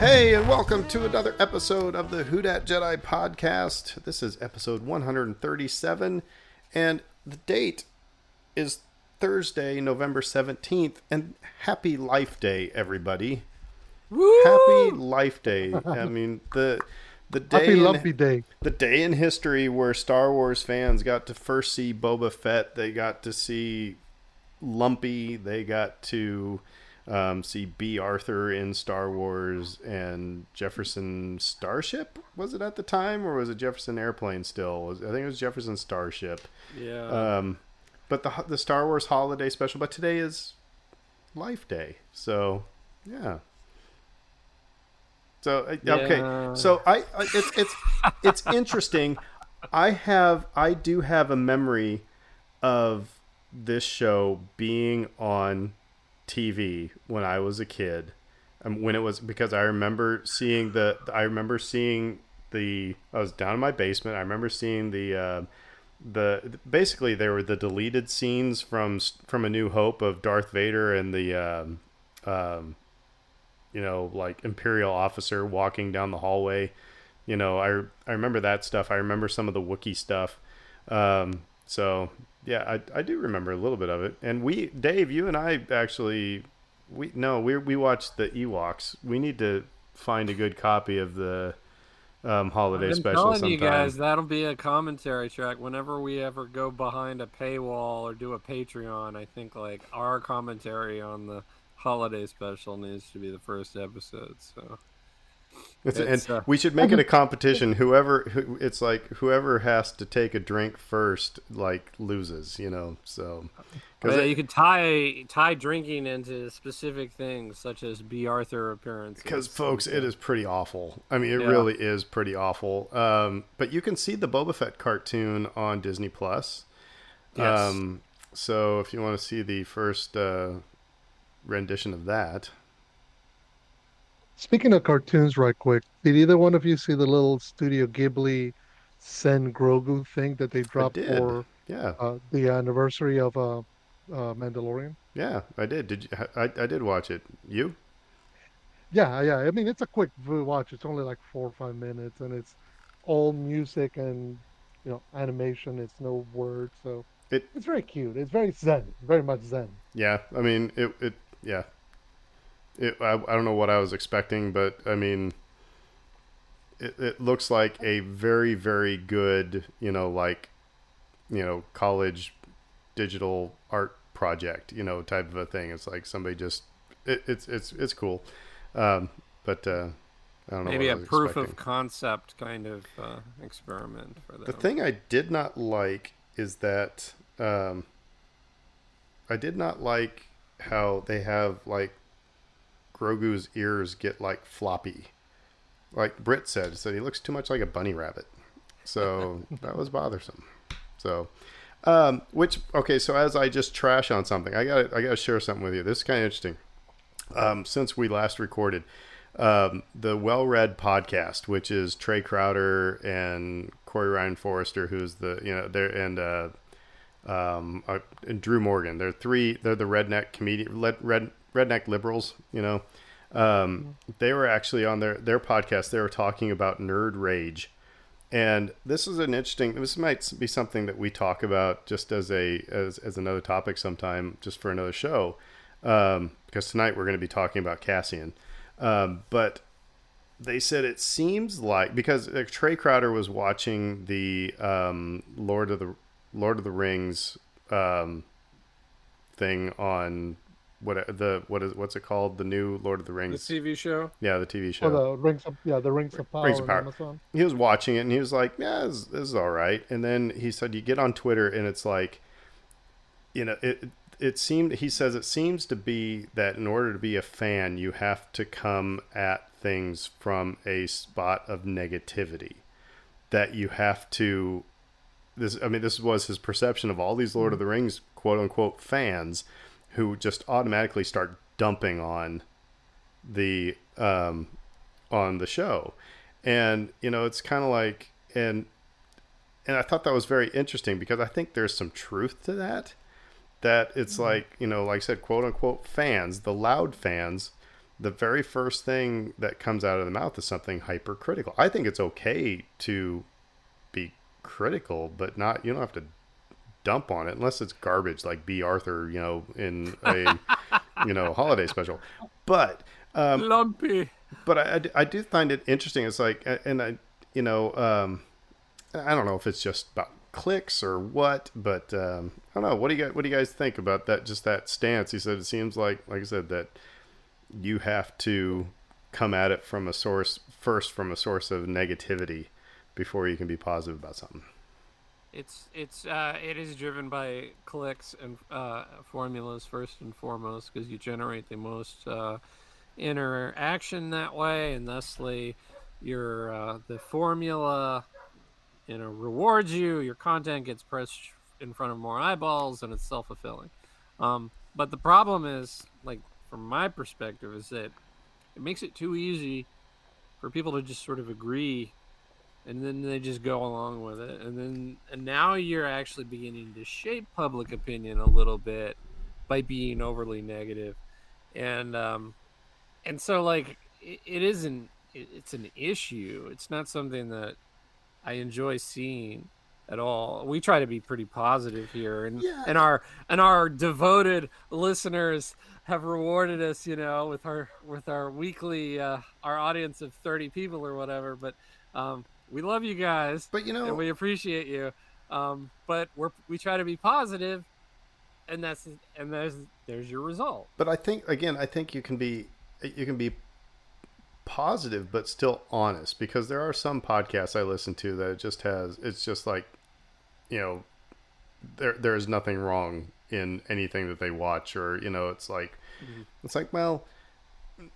Hey, and welcome to another episode of the Who Dat Jedi podcast. This is episode 137, and the date is Thursday, November 17th, and happy Life Day, everybody. Woo! Happy Life Day. I mean, the Happy day Lumpy Day. the day in history where Star Wars fans got to first see Boba Fett, they got to see Lumpy, they got to see B. Arthur in Star Wars, and Jefferson Starship, was it at the time, or was it Jefferson Airplane still? I think it was Jefferson Starship. Yeah. But the Star Wars holiday special, but today is Life Day, so yeah. So okay, Yeah. so it's interesting. I do have a memory of this show being on TV when I was a kid, when it was, because I remember seeing I was down in my basement. I remember seeing the basically they were the deleted scenes from A New Hope of Darth Vader and the like Imperial officer walking down the hallway. I remember that stuff. I remember some of the Wookiee stuff. So yeah, I do remember a little bit of it. And Dave, you and I actually, we watched the Ewoks. We need to find a good copy of the holiday I've been special telling sometime. you guys that'll be a commentary track whenever we ever go behind a paywall or do a Patreon. I think like our commentary on the holiday special needs to be the first episode. So And we should make it a competition. Whoever has to take a drink first, like, loses. So you could tie drinking into specific things such as B. Arthur appearances. Because folks, it is pretty awful. I mean, it really is pretty awful. But you can see the Boba Fett cartoon on Disney Plus. Yes. So if you want to see the first rendition of that. Speaking of cartoons, right quick, did either one of you see the little Studio Ghibli Sen Grogu thing that they dropped did. for Yeah. the anniversary of Mandalorian? Yeah, I did. I did watch it. You? Yeah. I mean, it's a quick watch. It's only like 4 or 5 minutes, and it's all music and animation. It's no words, so it's very cute. It's very zen, very much zen. Yeah. I mean, yeah. I don't know what I was expecting, but I mean, it looks like a very, very good, college digital art project, type of a thing. It's like somebody just, it's cool. But I don't know. Maybe what I a was proof expecting. of concept kind of experiment for them. The thing I did not like is that I did not like how they have like Grogu's ears get like floppy. Like Britt said he looks too much like a bunny rabbit. So that was bothersome. So so as I just trash on something, I gotta share something with you. This is kind of interesting. Since we last recorded, the Well Read podcast, which is Trey Crowder and Corey Ryan Forrester, who's and Drew Morgan. They're the redneck comedian, redneck liberals. They were actually on their podcast. They were talking about nerd rage, and this might be something that we talk about just as another topic sometime, just for another show. Because tonight we're going to be talking about Cassian. But they said it seems like, because Trey Crowder was watching the Lord of the Rings thing on what's it called? The new Lord of the Rings. The TV show? Yeah, the TV show. Oh, the Rings of Power on Amazon. He was watching it and he was like, yeah, this is all right. And then he said, you get on Twitter and it's like, it seems to be that in order to be a fan, you have to come at things from a spot of negativity. That you have to, this was his perception of all these Lord of the Rings quote unquote fans who just automatically start dumping on the show. And it's kind of like, and I thought that was very interesting, because I think there's some truth to that it's like, like I said, quote unquote fans, the loud fans, the very first thing that comes out of the mouth is something hypercritical. I think it's okay to be critical, but not, you don't have to dump on it unless it's garbage like B. Arthur, in a, holiday special. But, Lumpy. but I do find it interesting. It's like, and I don't know if it's just about clicks or what, but I don't know. What do you guys think about that? Just that stance. He said it seems like I said, that you have to come at it from a source of negativity before you can be positive about something. It is driven by clicks and formulas first and foremost, because you generate the most interaction that way, and thusly your the formula rewards you. Your content gets pressed in front of more eyeballs, and it's self-fulfilling. But the problem is, like, from my perspective, is that it makes it too easy for people to just sort of agree, and then they just go along with it, and now you're actually beginning to shape public opinion a little bit by being overly negative. And so, like, it's an issue. It's not something that I enjoy seeing at all. We try to be pretty positive here, and Yeah. our devoted listeners have rewarded us, with our weekly our audience of 30 people or whatever. But we love you guys, But and we appreciate you. But we try to be positive, and there's your result. but I think you can be positive but still honest, because there are some podcasts I listen to that it's just like, there's nothing wrong in anything that they watch, or it's like, well,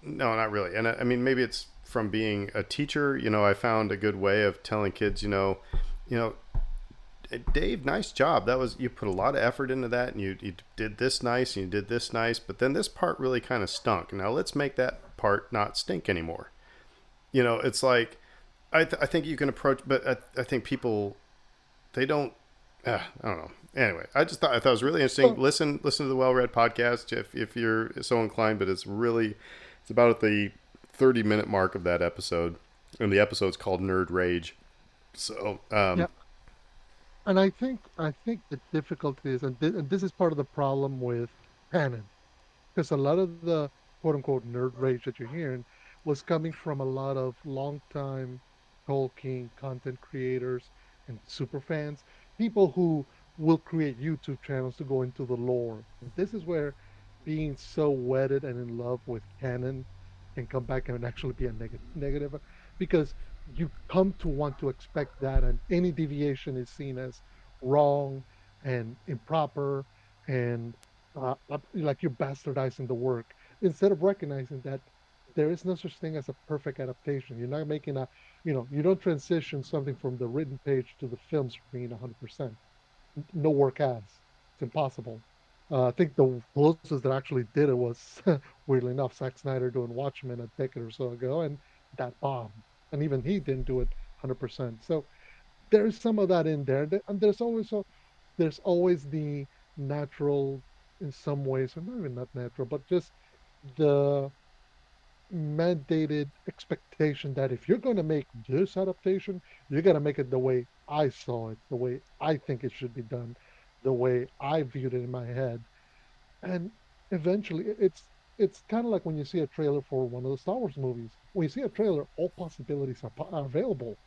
no, not really. And I mean, maybe it's from being a teacher. I found a good way of telling kids, Dave, nice job. That was, you put a lot of effort into that, and you did this nice, and you did this nice, but then this part really kind of stunk. Now let's make that part not stink anymore. It's like, I think you can approach, but I think people, they don't. I don't know. Anyway, I thought it was really interesting. Listen to the Well Read podcast if you're so inclined. But it's about at the 30-minute mark of that episode, and the episode's called Nerd Rage. So Yeah. And I think the difficulty is, and this is part of the problem with canon, because a lot of the quote unquote nerd rage that you're hearing was coming from a lot of longtime Tolkien content creators and super fans, people who will create YouTube channels to go into the lore. And this is where being so wedded and in love with canon can come back and actually be a negative, because you come to want to expect that, and any deviation is seen as wrong and improper, and like you're bastardizing the work, instead of recognizing that there is no such thing as a perfect adaptation. You're not making you don't transition something from the written page to the films being 100%. No work has. It's impossible. I think the closest that actually did it was, weirdly enough, Zack Snyder doing Watchmen a decade or so ago, and that bombed. And even he didn't do it 100%. So there's some of that in there, and there's always the natural, in some ways, or not even not natural, but just the mandated expectation that if you're going to make this adaptation, you got to make it the way I saw it, the way I think it should be done, the way I viewed it in my head. And eventually, it's kind of like when you see a trailer for one of the Star Wars movies. When you see a trailer, all possibilities are available.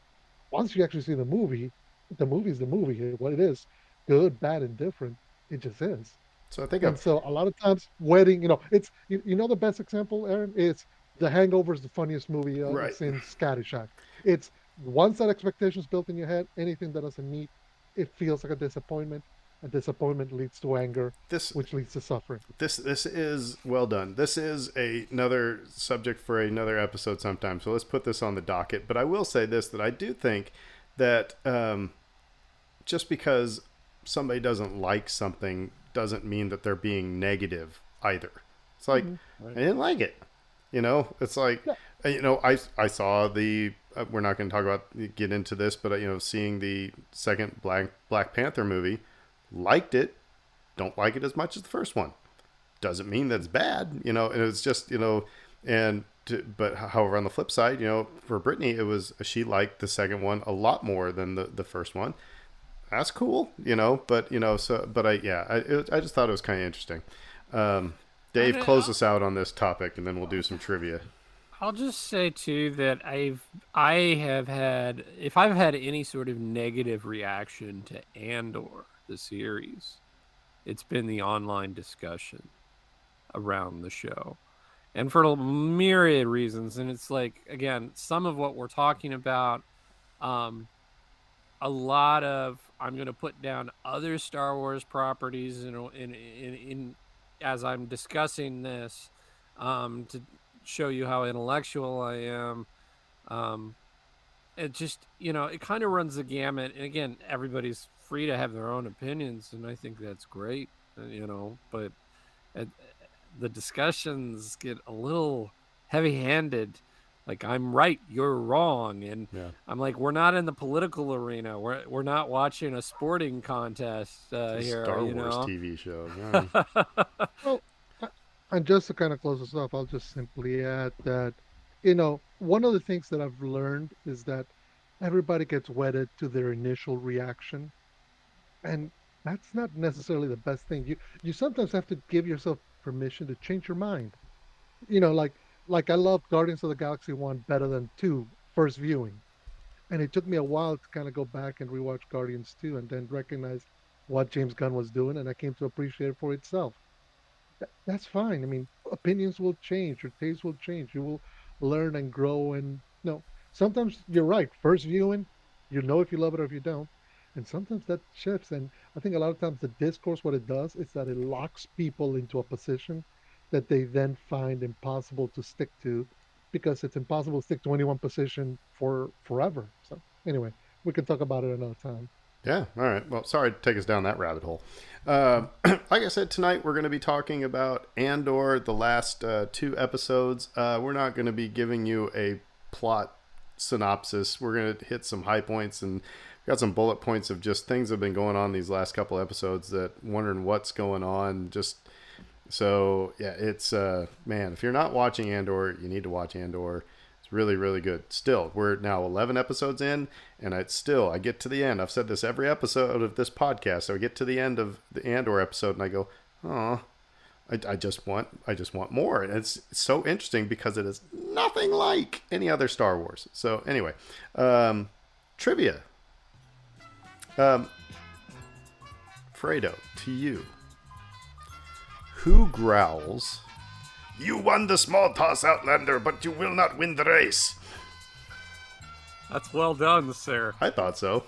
Once you actually see the movie is the movie. What it is, good, bad, and different, it just is. so I think And I've so a lot of times, wedding, it's the best example, Aaron, is The Hangover is the funniest movie. right. It's in Caddyshack. It's once that expectation is built in your head, anything that doesn't meet, it feels like a disappointment. A disappointment leads to anger, This which leads to suffering. this is well done. This is another subject for another episode sometime. So let's put this on the docket. But I will say this, that I do think that just because somebody doesn't like something doesn't mean that they're being negative either. It's like, Right. I didn't like it. It's like, Yeah. I saw the, we're not going to talk about, get into this, but seeing the second Black Panther movie, liked it, don't like it as much as the first one. Doesn't mean that it's bad, and it's just, But however, on the flip side, for Brittany, she liked the second one a lot more than the first one. That's cool, But I just thought it was kind of interesting. Dave, close us out on this topic, and then we'll do some trivia. I'll just say too that I have had, if I've had any sort of negative reaction to Andor the series, it's been the online discussion around the show, and for a myriad reasons. And it's like, again, some of what we're talking about, a lot of, I'm going to put down other Star Wars properties in as I'm discussing this, to show you how intellectual I am. It just, it kind of runs the gamut. And again, everybody's free to have their own opinions, and I think that's great, but the discussions get a little heavy-handed. Like, I'm right, you're wrong, and Yeah. I'm like, we're not in the political arena. We're not watching a sporting contest here. Star Wars TV show. Yeah. Well, and just to kind of close this off, I'll just simply add that, one of the things that I've learned is that everybody gets wedded to their initial reaction, and that's not necessarily the best thing. You sometimes have to give yourself permission to change your mind. Like I love Guardians of the Galaxy 1 better than 2 first viewing. And it took me a while to kind of go back and rewatch Guardians 2 and then recognize what James Gunn was doing, and I came to appreciate it for itself. That's fine. I mean, opinions will change, your tastes will change. You will learn and grow. And no, sometimes you're right. First viewing, you know if you love it or if you don't. And sometimes that shifts. And I think a lot of times the discourse, what it does is that it locks people into a position that they then find impossible to stick to, because it's impossible to stick to any one position for forever. So anyway, we can talk about it another time. Yeah. All right. Well, sorry to take us down that rabbit hole. Like I said, tonight we're going to be talking about Andor, the last 2 episodes. We're not going to be giving you a plot synopsis. We're going to hit some high points and got some bullet points of just things that have been going on these last couple episodes, that wondering what's going on. Just so, yeah, it's man, if you're not watching Andor, you need to watch Andor. Really, really good. Still, we're now 11 episodes in, and I get to the end. I've said this every episode of this podcast. So I get to the end of the Andor episode, and I go, oh, I just want more. And it's so interesting because it is nothing like any other Star Wars. So anyway, trivia. Fredo, to you. Who growls, "You won the small toss, Outlander, but you will not win the race"? That's well done, sir. I thought so.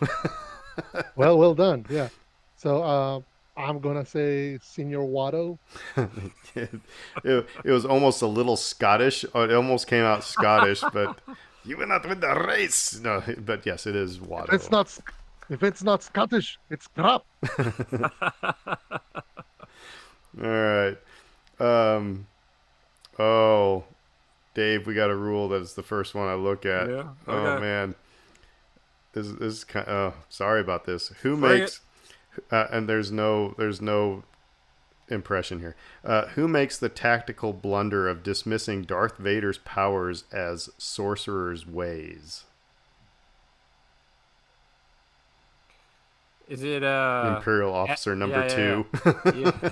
Well done. Yeah. So I'm gonna say Senior Watto. It was almost a little Scottish. It almost came out Scottish, but you will not win the race. No, but yes, it is Watto. If it's not Scottish, it's crap. All right. Oh, Dave, we got a rule that it's the first one I look at. Yeah. Okay. Oh man, this is kind. Oh, sorry about this. Who Bring makes? And there's no impression here. Who makes the tactical blunder of dismissing Darth Vader's powers as sorcerer's ways? Is it Imperial Officer number 2?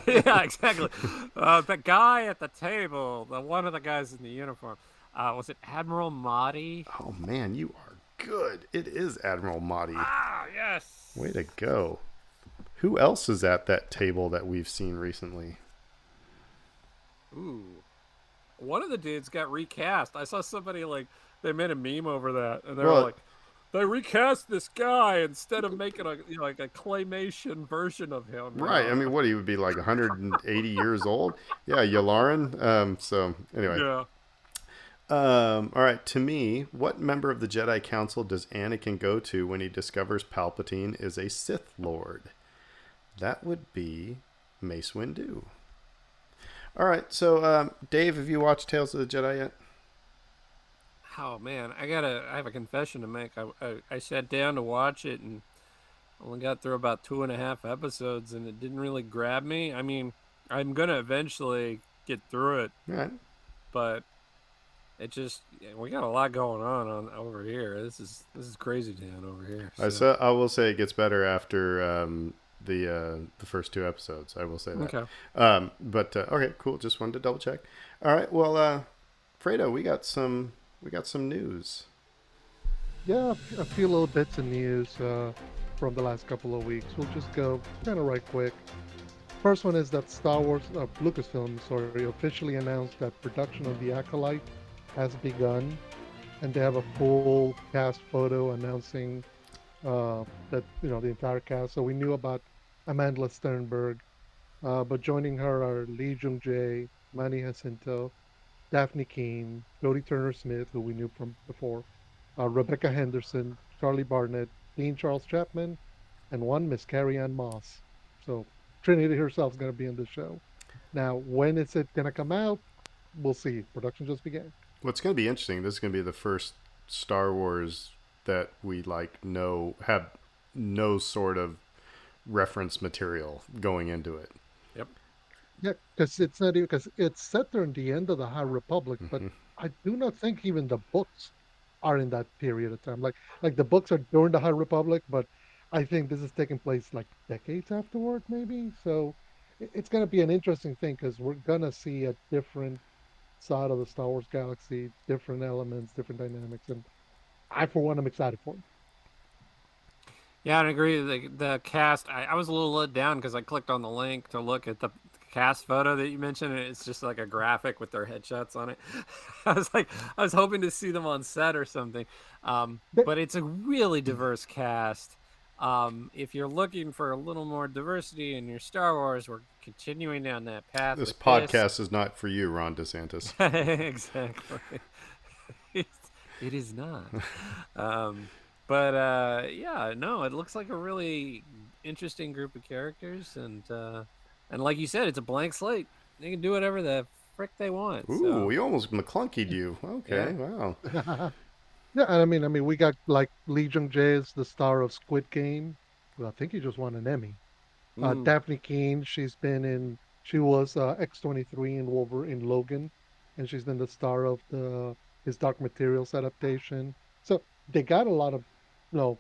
Yeah, exactly. The guy at the table, one of the guys in the uniform, was it Admiral Mahdi? Oh man, you are good. It is Admiral Mahdi. Ah, yes. Way to go. Who else is at that table that we've seen recently? Ooh, one of the dudes got recast. I saw somebody they made a meme over that, and they were like, they recast this guy instead of making a a claymation version of him. Right. I mean, what, he would be like 180 years old? Yeah, Yularen. So anyway. Yeah. All right. To me, what member of the Jedi Council does Anakin go to when he discovers Palpatine is a Sith Lord? That would be Mace Windu. All right. So, Dave, have you watched Tales of the Jedi yet? Oh man, I have a confession to make. I sat down to watch it and only got through about 2.5 episodes, and it didn't really grab me. I mean, I'm gonna eventually get through it, All right. but it just we got a lot going on over here. This is crazy town over here. So I will say it gets better after the first two episodes. I will say that. okay. But okay, cool. Just wanted to double check. All right. Well, Fredo, we got some news. Yeah, a few little bits of news from the last couple of weeks. We'll just go kind of right quick. First one is that Star Wars, Lucasfilm, sorry, officially announced that production of The Acolyte has begun, and they have a full cast photo announcing that the entire cast. So we knew about Amandla Sternberg, but joining her are Lee Jung Jae, Manny Jacinto, Daphne Keane, Jodie Turner Smith, who we knew from before, Rebecca Henderson, Charlie Barnett, Dean Charles Chapman, and one Miss Carrie Ann Moss. So Trinity herself is going to be in the show. Now, when is it going to come out? We'll see. Production just began. What's going to be interesting? This is going to be the first Star Wars that we know have no sort of reference material going into it. Yep. Yeah, because it's not even because it's set during the end of the High Republic, but Mm-hmm. I do not think even the books are in that period of time. Like the books are during the High Republic, but I think this is taking place like decades afterward, maybe. So it's going to be an interesting thing because we're going to see a different side of the Star Wars galaxy, different elements, different dynamics, and I, for one, am excited for it. Yeah, I agree. The cast, I was a little let down because I clicked on the link to look at the cast photo that you mentioned, and it's just like a graphic with their headshots on it. I was hoping to see them on set or something. They, But it's a really diverse cast. If you're looking for a little more diversity in your Star Wars, we're continuing down that path This with this. podcast is not for you, Ron DeSantis. Exactly. it is not. Um, but yeah, no, it looks like a really interesting group of characters, and like you said, it's a blank slate. They can do whatever the frick they want. Ooh, So we almost McClunkied you. yeah. Okay, wow. yeah, and I mean, we got like Lee Jung Jae is the star of Squid Game. Well, I think he just won an Emmy. Mm. Daphne Keane, she was X-23 in Logan, and she's been the star of the his Dark Materials adaptation. So they got a lot of, you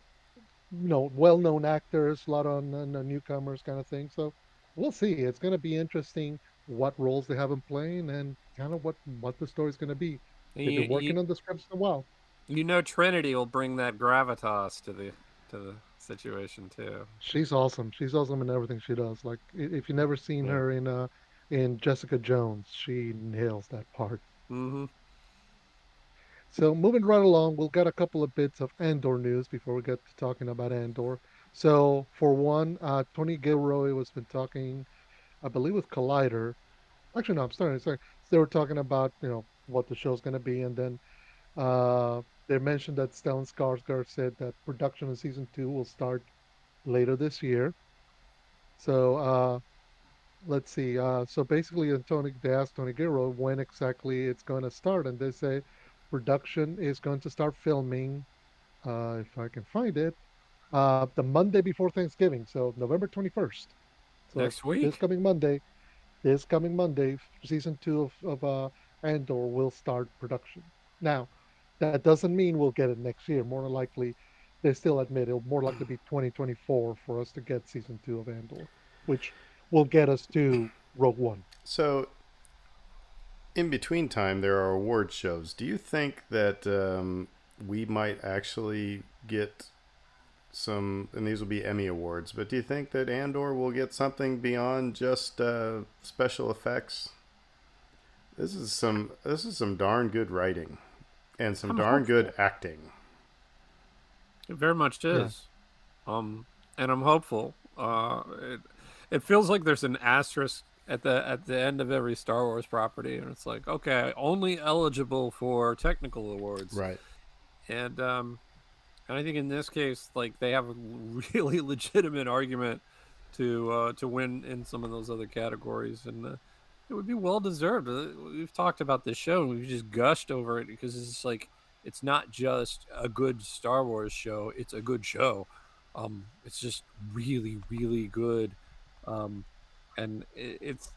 know, well-known actors, a lot of newcomers kind of thing. So we'll see. It's going to be interesting what roles they have them playing and kind of what the story's going to be. They've You, been you working on the scripts a while. you know Trinity will bring that gravitas to the situation too. She's awesome. She's awesome in everything she does. Like if you've never seen Yeah. her in Jessica Jones, she nails that part. Mm-hmm. So moving right along, we'll get a couple of bits of Andor news before we get to talking about Andor. So for one, Tony Gilroy was been talking, I believe, with Collider. Actually, no, I'm sorry. They were talking about what the show's going to be, and then they mentioned that Stellan Skarsgård said that production of season 2 will start later this year. So let's see. So basically, they asked Tony Gilroy when exactly it's going to start, and they say production is going to start filming, if I can find it, the Monday before Thanksgiving, so November 21st. So Next this week. coming Monday, season 2 of Andor will start production. Now, that doesn't mean we'll get it next year. More than likely, they still admit it'll more likely be 2024 for us to get season 2 of Andor, which will get us to Rogue One. So, in between time, there are award shows. Do you think that we might actually get some, and these will be Emmy awards, but do you think that Andor will get something beyond just special effects? This is some darn good writing and some I'm darn good hopeful. acting. It very much Yeah, is. And I'm hopeful. It feels like there's an asterisk at the end of every Star Wars property, and it's like, okay, only eligible for technical awards, Right. and and I think in this case, like they have a really legitimate argument to win in some of those other categories, and it would be well deserved. We've talked about this show, and we've just gushed over it because it's like it's not just a good Star Wars show; it's a good show. It's just really, really good. Um, and it's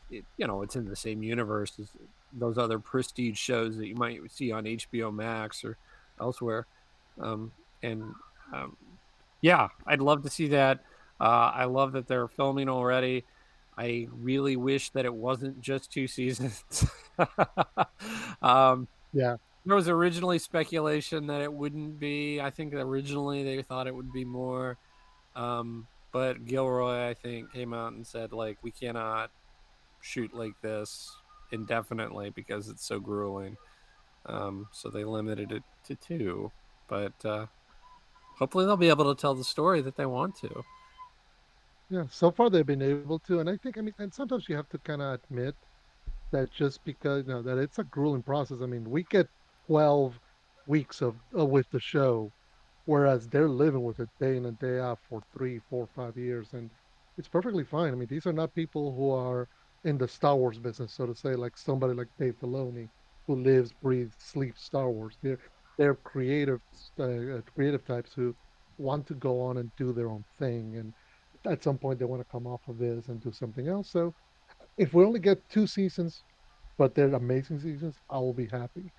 in the same universe as those other prestige shows that you might see on HBO Max or elsewhere. um, and um, yeah, I'd love to see that. I love that they're filming already. I really wish that it wasn't just 2 seasons. um, Yeah, there was originally speculation that it wouldn't be. I think originally they thought it would be more. But Gilroy, I think, came out and said, like, we cannot shoot like this indefinitely because it's so grueling. So they limited it to two. But hopefully they'll be able to tell the story that they want to. yeah. So far they've been able to, and I think, I mean, and sometimes you have to kind of admit that just because that it's a grueling process. I mean, we get 12 weeks of with the show, whereas they're living with it day in and day out for 3, 4, 5 years, and it's perfectly fine. I mean, these are not people who are in the Star Wars business, so to say, like somebody like Dave Filoni, who lives, breathes, sleeps Star Wars. They're creative types who want to go on and do their own thing, and at some point they want to come off of this and do something else. So if we only get 2 seasons, but they're amazing seasons, I will be happy.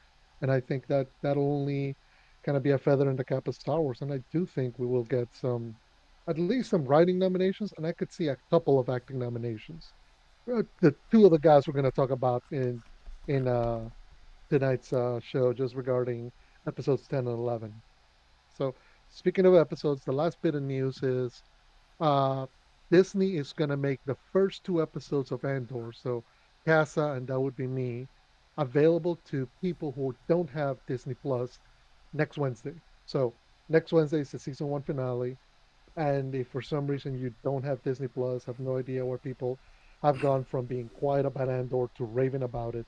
And I think that that'll only kind of be a feather in the cap of Star Wars. And I do think we will get at least some writing nominations, and I could see a couple of acting nominations. The two of the guys we're going to talk about in tonight's show, just regarding episodes 10 and 11. So speaking of episodes, the last bit of news is uh, Disney is going to make the first 2 episodes of Andor, so Casa, and that would be me, available to people who don't have Disney Plus next Wednesday. So next Wednesday is the season 1 finale. And if for some reason you don't have Disney Plus, have no idea where people have gone from being quiet about Andor to raving about it,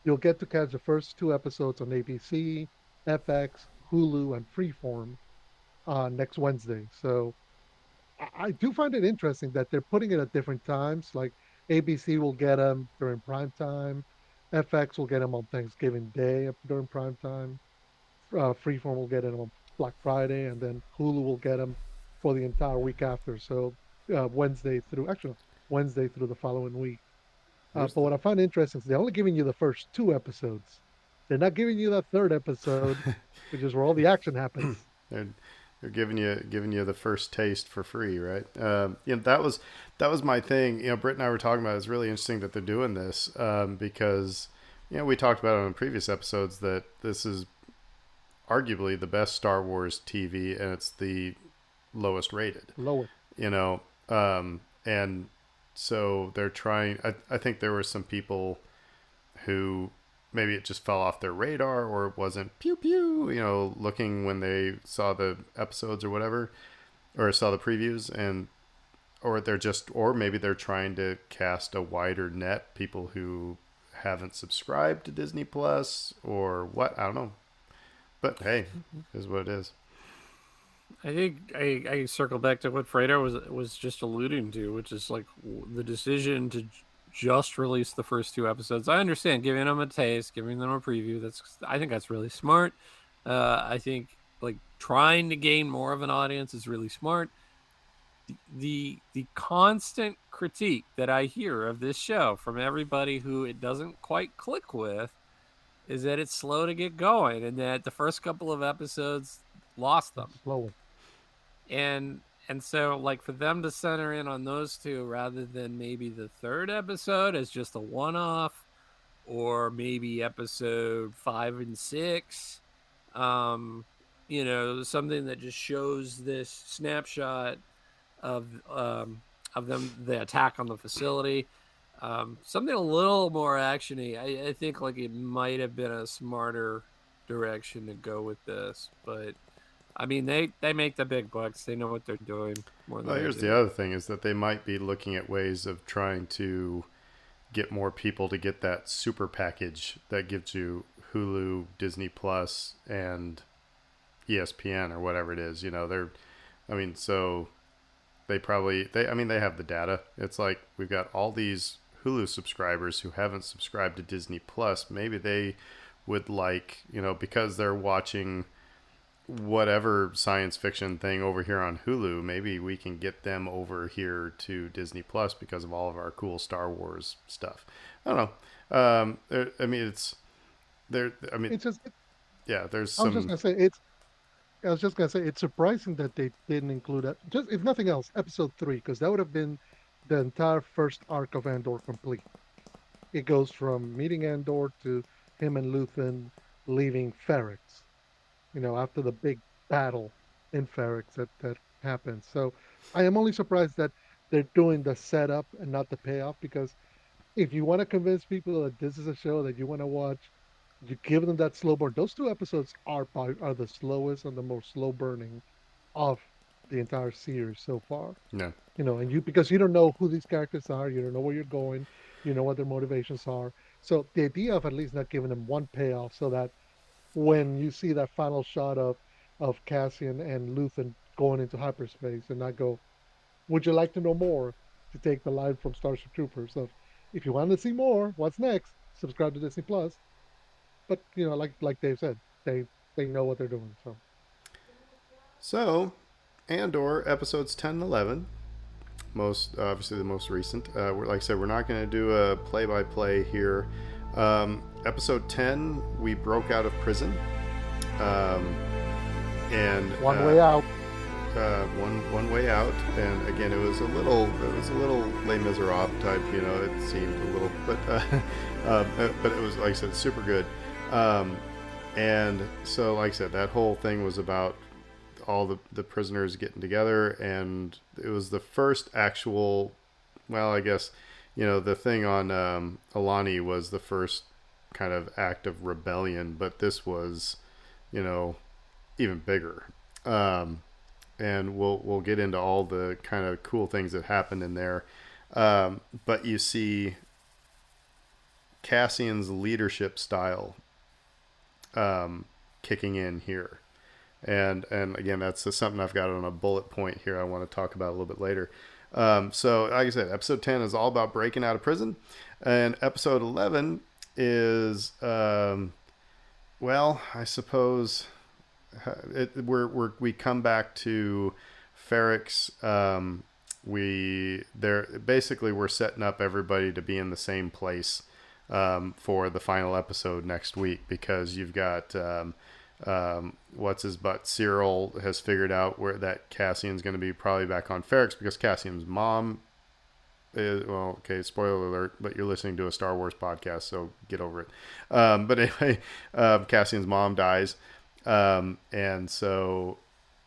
you'll get to catch the first 2 episodes on ABC, FX, Hulu, and Freeform next Wednesday. So I do find it interesting that they're putting it at different times. Like ABC will get them during prime time, FX will get them on Thanksgiving Day during prime time, Freeform will get it on Black Friday, and then Hulu will get them for the entire week after. So Wednesday through the following week. Here's But the what I find interesting is they're only giving you the first 2 episodes. They're not giving you that third episode, which is where all the action happens. they're they're giving you the first taste for free, right? That was my thing. Britt and I were talking about. It's really interesting that they're doing this because we talked about it on previous episodes that this is arguably the best Star Wars TV, and it's the lowest rated. Lower. You know, and so they're trying. I think there were some people who maybe it just fell off their radar or it wasn't pew pew, looking when they saw the episodes or whatever, or saw the previews, and or maybe they're trying to cast a wider net, people who haven't subscribed to Disney Plus or what, I don't know. But hey, is what it is. I think I circle back to what Fredo was just alluding to, which is like the decision to just release the first 2 episodes. I understand giving them a taste, giving them a preview. I think that's really smart. I think like trying to gain more of an audience is really smart. The constant critique that I hear of this show from everybody who it doesn't quite click with is that it's slow to get going and that the first couple of episodes lost them. Slower. And so like for them to center in on those two rather than maybe the third episode as just a one-off, or maybe episode 5 and 6, something that just shows this snapshot of them, the attack on the facility, something a little more actiony. I think like it might have been a smarter direction to go with this, but I mean, they make the big bucks. They know what they're doing more than Well, I here's do. the other thing is that they might be looking at ways of trying to get more people to get that super package that gives you Hulu, Disney Plus, and ESPN or whatever it is. So they have the data. It's like we've got all these Hulu subscribers who haven't subscribed to Disney Plus. Maybe they would like, because they're watching whatever science fiction thing over here on Hulu, maybe we can get them over here to Disney Plus because of all of our cool Star Wars stuff. I don't know. I mean, it's there. I mean, It's just yeah, there's I was just some. gonna say I was just gonna say it's surprising that they didn't include that. Just if nothing else, episode three, because that would have been the entire first arc of Andor complete. It goes from meeting Andor to him and Luthen leaving Ferrex. After the big battle in Ferrex that happens. So I am only surprised that they're doing the setup and not the payoff because if you want to convince people that this is a show that you want to watch, you give them that slow burn. Those two episodes are the slowest and the most slow burning of the entire series so far. No. And because you don't know who these characters are, you don't know where you're going, you know what their motivations are. So the idea of at least not giving them one payoff so that when you see that final shot of Cassian and Luthen going into hyperspace and not go, would you like to know more? To take the line from Starship Troopers of, if you want to see more, what's next? Subscribe to Disney Plus. But like Dave said, they know what they're doing. So So, Andor episodes 10 and 11, most obviously the most recent. Like I said, we're not going to do a play-by-play here. Episode 10, we broke out of prison, um, and one way out. one way out. And again, it was a little Les Miserables type. It seemed a little, but it was, like I said, super good. Um, and so, like I said, that whole thing was about all the prisoners getting together, and it was the first actual, well, I guess, the thing on Alani was the first kind of act of rebellion, but this was, you know, even bigger. Um, and we'll get into all the kind of cool things that happened in there. But you see Cassian's leadership style kicking in here. And again, that's just something I've got on a bullet point here I want to talk about a little bit later. So, like I said, episode 10 is all about breaking out of prison. And episode 11 is, well, I suppose we come back to Ferrex. We're setting up everybody to be in the same place for the final episode next week, because you've got what's his butt Cyril has figured out where that Cassian's going to be probably back on Ferrex, because Cassian's mom is, well, okay, spoiler alert, but you're listening to a Star Wars podcast, so get over it. But anyway, Cassian's mom dies, and so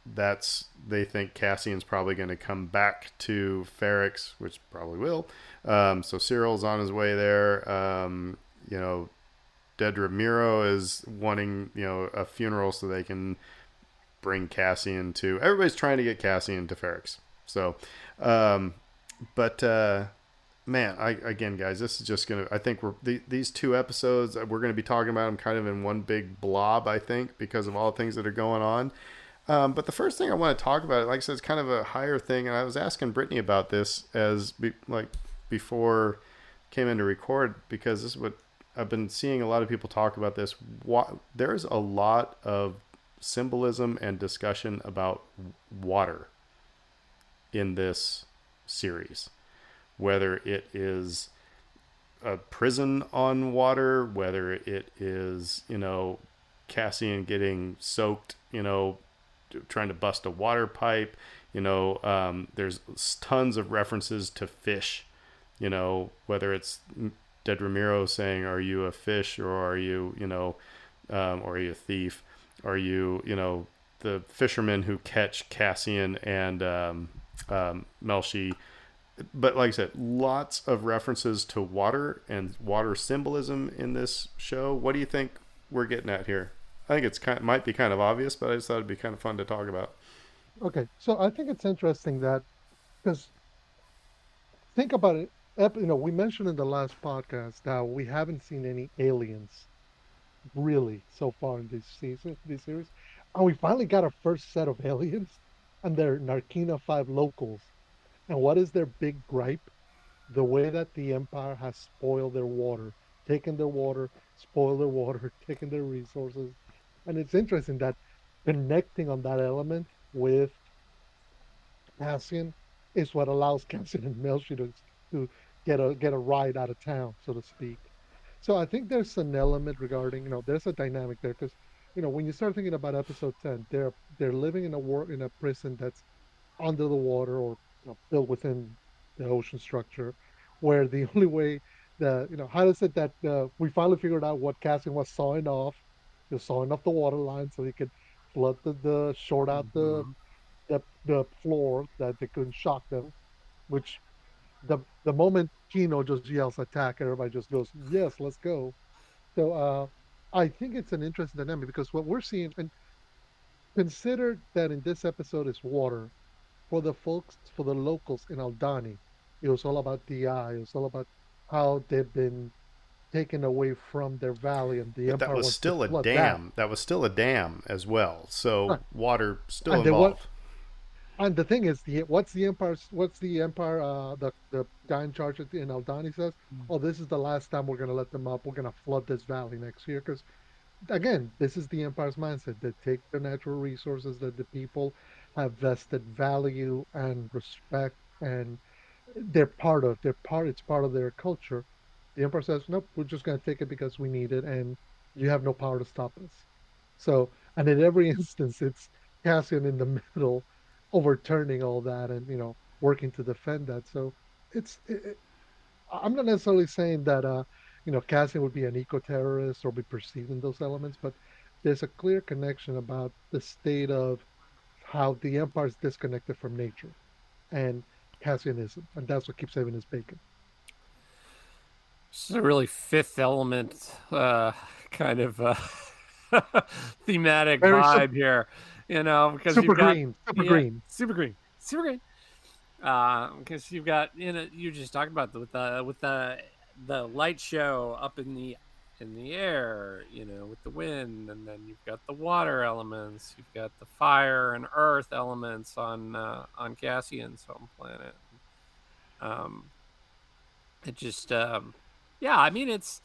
they think Cassian's probably going to come back to Ferrex, which probably will. So Cyril's on his way there. You know, Dedra Miro is wanting, a funeral so they can bring Cassian to. Everybody's trying to get Cassian to Ferrex. So, but man, again, guys, this is just gonna. I think these two episodes we're gonna be talking about them kind of in one big blob. I think, because of all the things that are going on. But the first thing I want to talk about, like I said, it's kind of a higher thing, and I was asking Brittany about this before came in to record, because this is what I've been seeing a lot of people talk about this. There's a lot of symbolism and discussion about water in this series, whether it is a prison on water, whether it is, Cassian getting soaked, trying to bust a water pipe. There's tons of references to fish, whether it's Dead Ramiro saying, are you a fish, or are you, or are you a thief? Are you, the fishermen who catch Cassian and Melshi. But like I said, lots of references to water and water symbolism in this show. What do you think we're getting at here? I think might be kind of obvious, but I just thought it'd be kind of fun to talk about. Okay, so I think it's interesting that because think about it. We mentioned in the last podcast how we haven't seen any aliens really so far in this series, and we finally got our first set of aliens, and they're Narkina 5 locals. And what is their big gripe? The way that the Empire has spoiled their water, taken their water, spoiled their water, taken their resources. And it's interesting that connecting on that element with Cassian is what allows Cassian and Melchi to get a ride out of town, so to speak. So I think there's an element regarding, there's a dynamic there because, when you start thinking about episode 10, they're living in a prison that's under the water or built within the ocean structure, where the only way how does it that we finally figured out what Cassian was sawing off, he was sawing off the water line so he could flood the short out Hmm. the floor that they couldn't shock them, which the moment Kino just yells attack, everybody just goes, yes, let's go. So I think it's an interesting dynamic because what we're seeing, and consider that in this episode is water. For the folks, for the locals in Aldani, it was all about DI. It was all about how they've been taken away from their valley, and the But that Empire was wants to still a flood that. dam. That was still a dam as well. So Right. water still And then what? involved. And the thing is, what's the Empire? The guy in charge in Aldani says, "Oh, this is the last time we're gonna let them up. We're gonna flood this valley next year." Because again, this is the Empire's mindset. They take the natural resources that the people have vested value and respect, and it's part of their culture. The Empire says, "Nope, we're just gonna take it because we need it, and you have no power to stop us." So, and in every instance, it's Cassian in the middle, overturning all that and working to defend that. So I'm not necessarily saying that Cassian would be an eco-terrorist or be perceived in those elements, but there's a clear connection about the state of how the Empire is disconnected from nature, and Cassian isn't, and that's what keeps saving his bacon. It's a really Fifth Element kind of thematic Very vibe here, because you've super got green, super yeah, green. super green, super green. Because you've got you just talked about with the light show up in the air, with the wind, and then you've got the water elements, you've got the fire and earth elements on Cassian's home planet. Um, it just yeah, I mean it's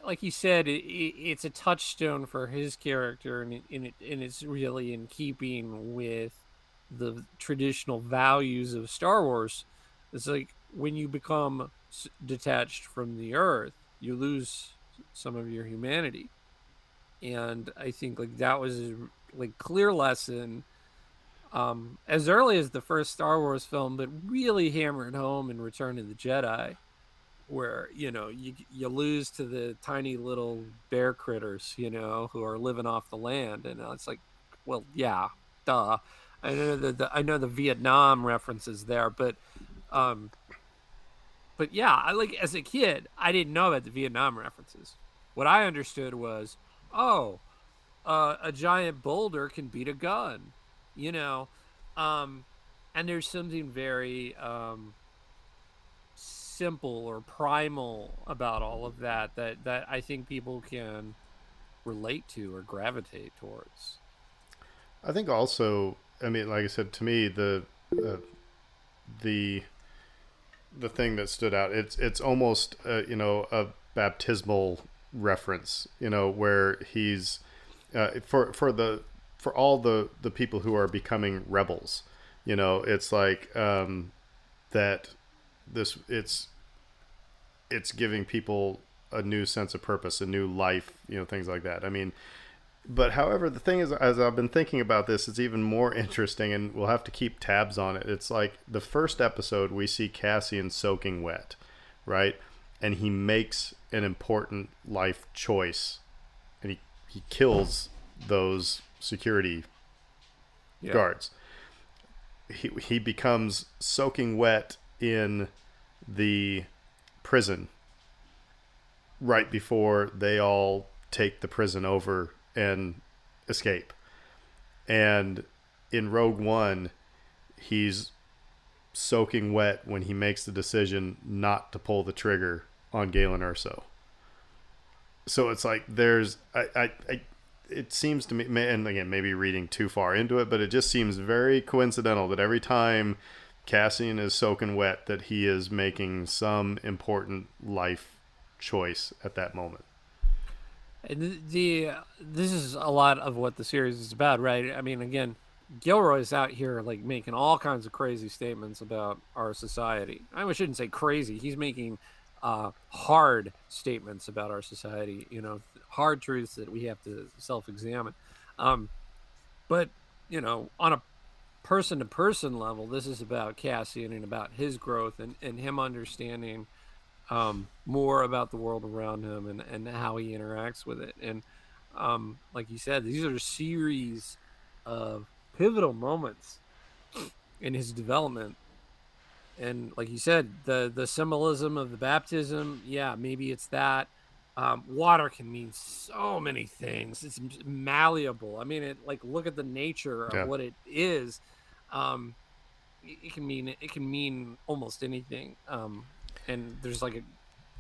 like you said, it's a touchstone for his character, and it's really in keeping with the traditional values of Star Wars. It's like when you become detached from the Earth, you lose some of your humanity, and I think like that was a like clear lesson as early as the first Star Wars film, but really hammered home in Return of the Jedi, where you lose to the tiny little bear critters, who are living off the land, and it's like, well, yeah, duh. I know the Vietnam references there, um, but yeah, I like as a kid, I didn't know about the Vietnam references. What I understood was, oh, a giant boulder can beat a gun, you know, um, and there's something very simple or primal about all of that I think people can relate to or gravitate towards. I think also, I mean, like I said, to me, uh, the the thing that stood out, it's almost a baptismal reference, where he's for all the people who are becoming rebels, it's like that this it's giving people a new sense of purpose, a new life, things like that. I mean, but however, the thing is, as I've been thinking about this, it's even more interesting, and we'll have to keep tabs on it. It's like the first episode, we see Cassian soaking wet, right? And he makes an important life choice, and he kills those security Yeah. guards. He becomes soaking wet in the prison right before they all take the prison over and escape. And in Rogue One, he's soaking wet when he makes the decision not to pull the trigger on Galen Erso. So it's like it seems to me, and again, maybe reading too far into it, but it just seems very coincidental that every time Cassian is soaking wet, that he is making some important life choice at that moment. And this is a lot of what the series is about, right? I mean, again, Gilroy's out here like making all kinds of crazy statements about our society. I shouldn't say crazy. He's making hard statements about our society. Hard truths that we have to self-examine. Um, but on a person to person level, this is about Cassian and about his growth and him understanding more about the world around him and how he interacts with it. And like you said, these are a series of pivotal moments in his development. And like you said, the symbolism of the baptism, yeah, maybe it's that. Water can mean so many things. It's malleable. I mean, look at the nature of Yeah. what it is. Um, it can mean almost anything. And there's like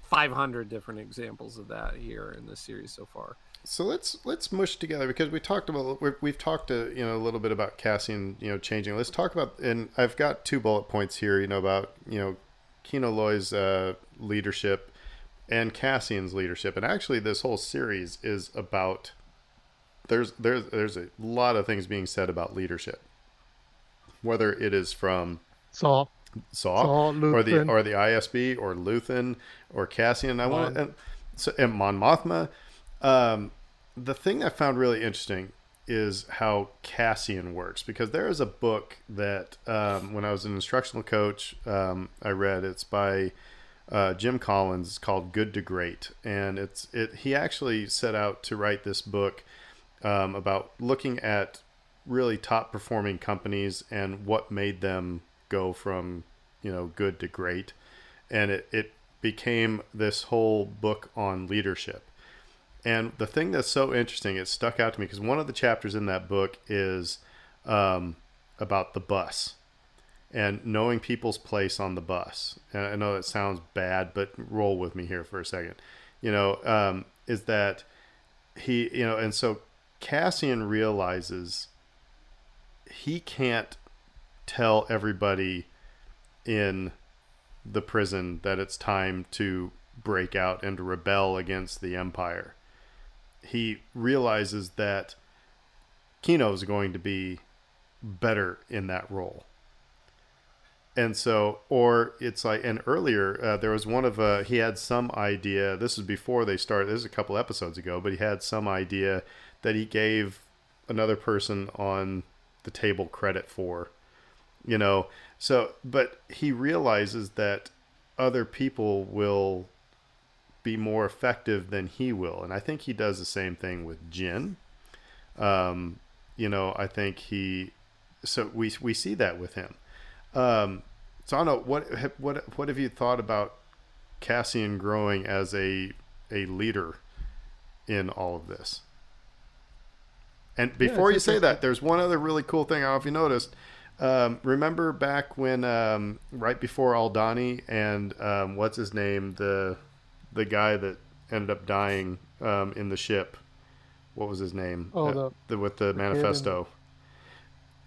500 different examples of that here in this series so far. So let's mush together because we've talked a little bit about Cassian changing. Let's talk about, and I've got 2 bullet points here about Kino Loy's leadership and Cassian's leadership, and actually this whole series is about there's a lot of things being said about leadership, whether it is from Saw, Saw Saw, or the Luthen, ISB or Luthen or Cassian. I want Mon. and Mon Mothma. Um, the thing I found really interesting is how Cassian works because there is a book that when I was an instructional coach I read. It's by Jim Collins. It's called Good to Great, and he actually set out to write this book about looking at really top performing companies and what made them go from good to great, and it became this whole book on leadership. And the thing that's so interesting, it stuck out to me because one of the chapters in that book is about the bus and knowing people's place on the bus. And I know that sounds bad, but roll with me here for a second. Is that and so Cassian realizes he can't tell everybody in the prison that it's time to break out and to rebel against the Empire. He realizes that Kino's going to be better in that role. And so, or it's like, and earlier there was he had some idea. This is before they started. This is a couple episodes ago, but he had some idea that he gave another person on the table credit for, you know. So, but he realizes that other people will be more effective than he will, and I think he does the same thing with Jin. I think we see that with him. So I don't know what have you thought about Cassian growing as a leader in all of this? And Yeah, before it's you say that, interesting. there's one other really cool thing. I don't know if you noticed. Remember back when right before Aldani and what's his name, the guy that ended up dying in the ship. What was his name? Oh, With the the kid and manifesto.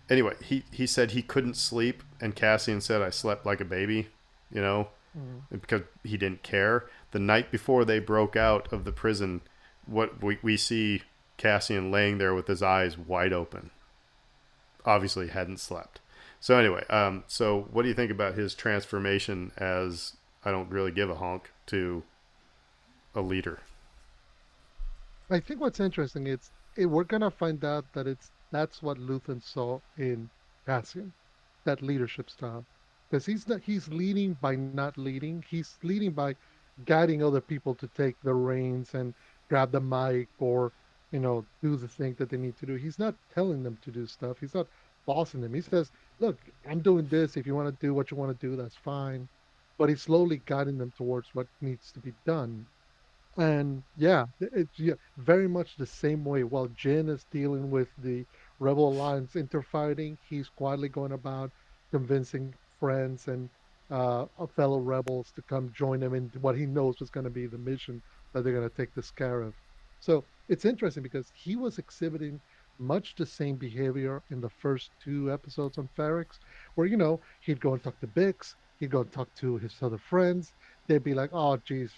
Anyway, he said he couldn't sleep, and Cassian said I slept like a baby, you know, mm, because he didn't care. The night before they broke out of the prison, what we see Cassian laying there with his eyes wide open. Obviously, hadn't slept. So anyway, so what do you think about his transformation as I don't really give a honk to a leader? I think what's interesting is we're gonna find out that that's what Luthen saw in Cassian, that leadership style, because he's leading by not leading. He's leading by guiding other people to take the reins and grab the mic or do the thing that they need to do. He's not telling them to do stuff. He's not bossing them. He says, "Look, I'm doing this. If you want to do what you want to do, that's fine." But he's slowly guiding them towards what needs to be done. And yeah, it's very much the same way. While Jin is dealing with the Rebel Alliance interfighting, he's quietly going about convincing friends and fellow rebels to come join him in what he knows was going to be the mission that they're going to take this care of. So it's interesting because he was exhibiting much the same behavior in the first 2 episodes on Ferrex, where he'd go and talk to Bix, he'd go and talk to his other friends, they'd be like, "Oh, geez,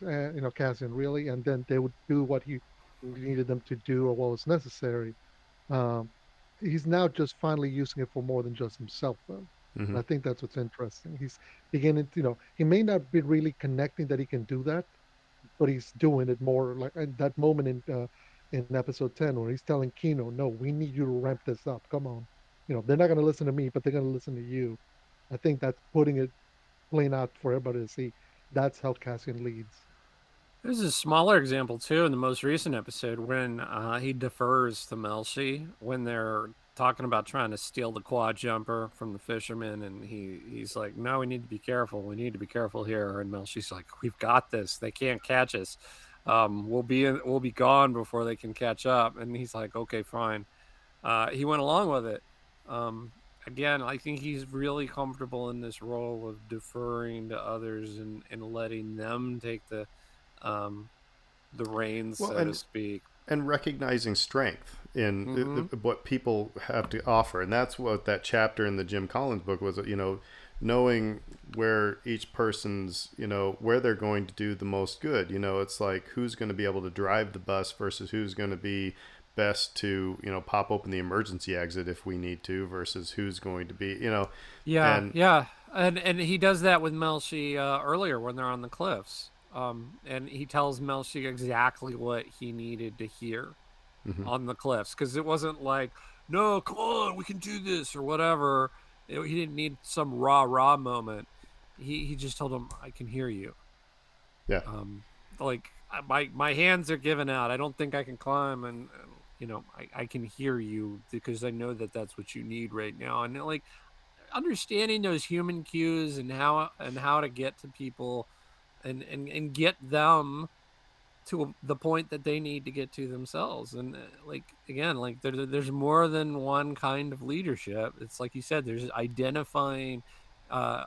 Cassian, really?" And then they would do what he needed them to do or what was necessary. Um, he's now just finally using it for more than just himself, though. Mm-hmm. And I think that's what's interesting. He's beginning, he may not be really connecting that he can do that, but he's doing it more like at that moment in episode 10 where he's telling Kino, no, we need you to ramp this up. Come on. They're not going to listen to me, but they're going to listen to you. I think that's putting it plain out for everybody to see. That's how Cassian leads. There's a smaller example too in the most recent episode when he defers to Melshi when they're talking about trying to steal the quad jumper from the fisherman, and he's like, "No, we need to be careful. We need to be careful here." And Melshi's like, "We've got this. They can't catch us. We'll be gone before they can catch up." And he's like, "Okay, fine." He went along with it. Um, Again, I think he's really comfortable in this role of deferring to others and letting them take um, the reins, Well, so to speak. and recognizing strength in Mm-hmm. what people have to offer, and that's what that chapter in the Jim Collins book was. Knowing where each person's, where they're going to do the most good. It's like who's going to be able to drive the bus versus who's going to be best to pop open the emergency exit if we need to versus who's going to be Yeah, and yeah, and he does that with Melshi earlier when they're on the cliffs. And he tells Melshi exactly what he needed to hear mm-hmm. on the cliffs because it wasn't like, "No, come on, we can do this" or whatever. He didn't need some rah moment. He just told him, "I can hear you." Yeah. Um, like my hands are giving out. I don't think I can climb, and I can hear you because I know that that's what you need right now. And like understanding those human cues and how to get to people and get them to the point that they need to get to themselves. And like again, like there's more than one kind of leadership. It's like you said, there's identifying uh,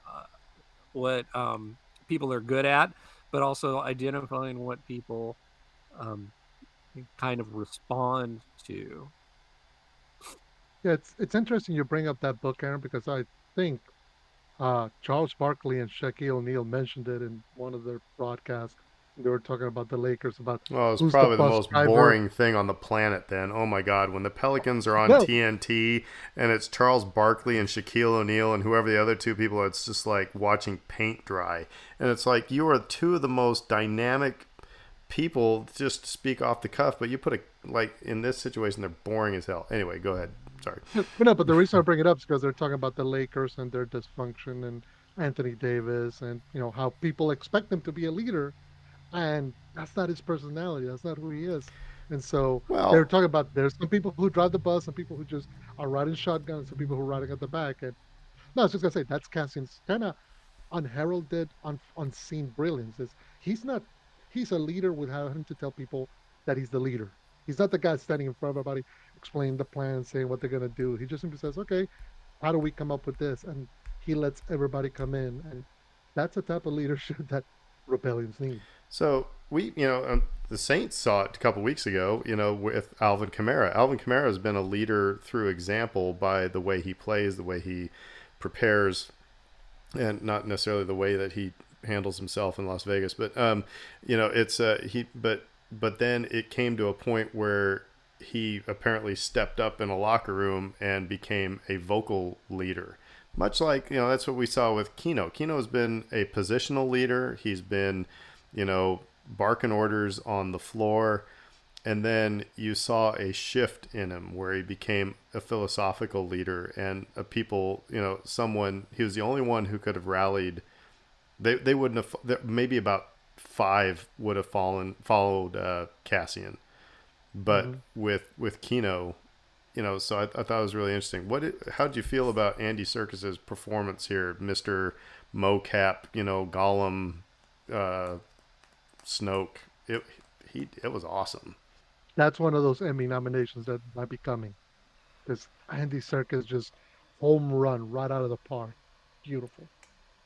what people are good at, but also identifying what people um, kind of respond to. Yeah, it's interesting you bring up that book, Aaron, because I think Charles Barkley and Shaquille O'Neal mentioned it in one of their broadcasts. They were talking about the Lakers, about Well, it's who's the probably the bus most driver. boring thing on the planet then. Oh my God. When the Pelicans are on No, TNT and it's Charles Barkley and Shaquille O'Neal and whoever the other two people are, it's just like watching paint dry. And it's like you are two of the most dynamic people just to speak off the cuff, but you put like in this situation, they're boring as hell. Anyway, go ahead. Sorry. but no, but the reason I bring it up is because they're talking about the Lakers and their dysfunction and Anthony Davis and how people expect him to be a leader, and that's not his personality. That's not who he is. And so they're Well, talking about there's some people who drive the bus, some people who just are riding shotgun, and some people who are riding at the back. And no, I was just gonna say that's Cassian's kind of unheralded, unseen brilliance. Is he's not he's a leader without having to tell people that he's the leader. He's not the guy standing in front of everybody explaining the plan, saying what they're gonna do. He just simply says, "Okay, how do we come up with this?" And he lets everybody come in, and that's the type of leadership that rebellions need. so the Saints saw it a couple weeks ago, with Alvin Kamara. Alvin Kamara has been a leader through example by the way he plays, the way he prepares, and not necessarily the way that he handles himself in Las Vegas. But it's but then it came to a point where he apparently stepped up in a locker room and became a vocal leader. Much like that's what we saw with Kino. Kino has been a positional leader. He's been, barking orders on the floor. And then you saw a shift in him where he became a philosophical leader and a people, someone, he was the only one who could have rallied. They wouldn't have, maybe about five would have followed Cassian. But Mm-hmm. with Kino, so I thought it was really interesting. How did you feel about Andy Serkis's performance here, Mister Mocap? Gollum, uh, Snoke. It was awesome. That's one of those Emmy nominations that might be coming because Andy Serkis just home run right out of the park. Beautiful.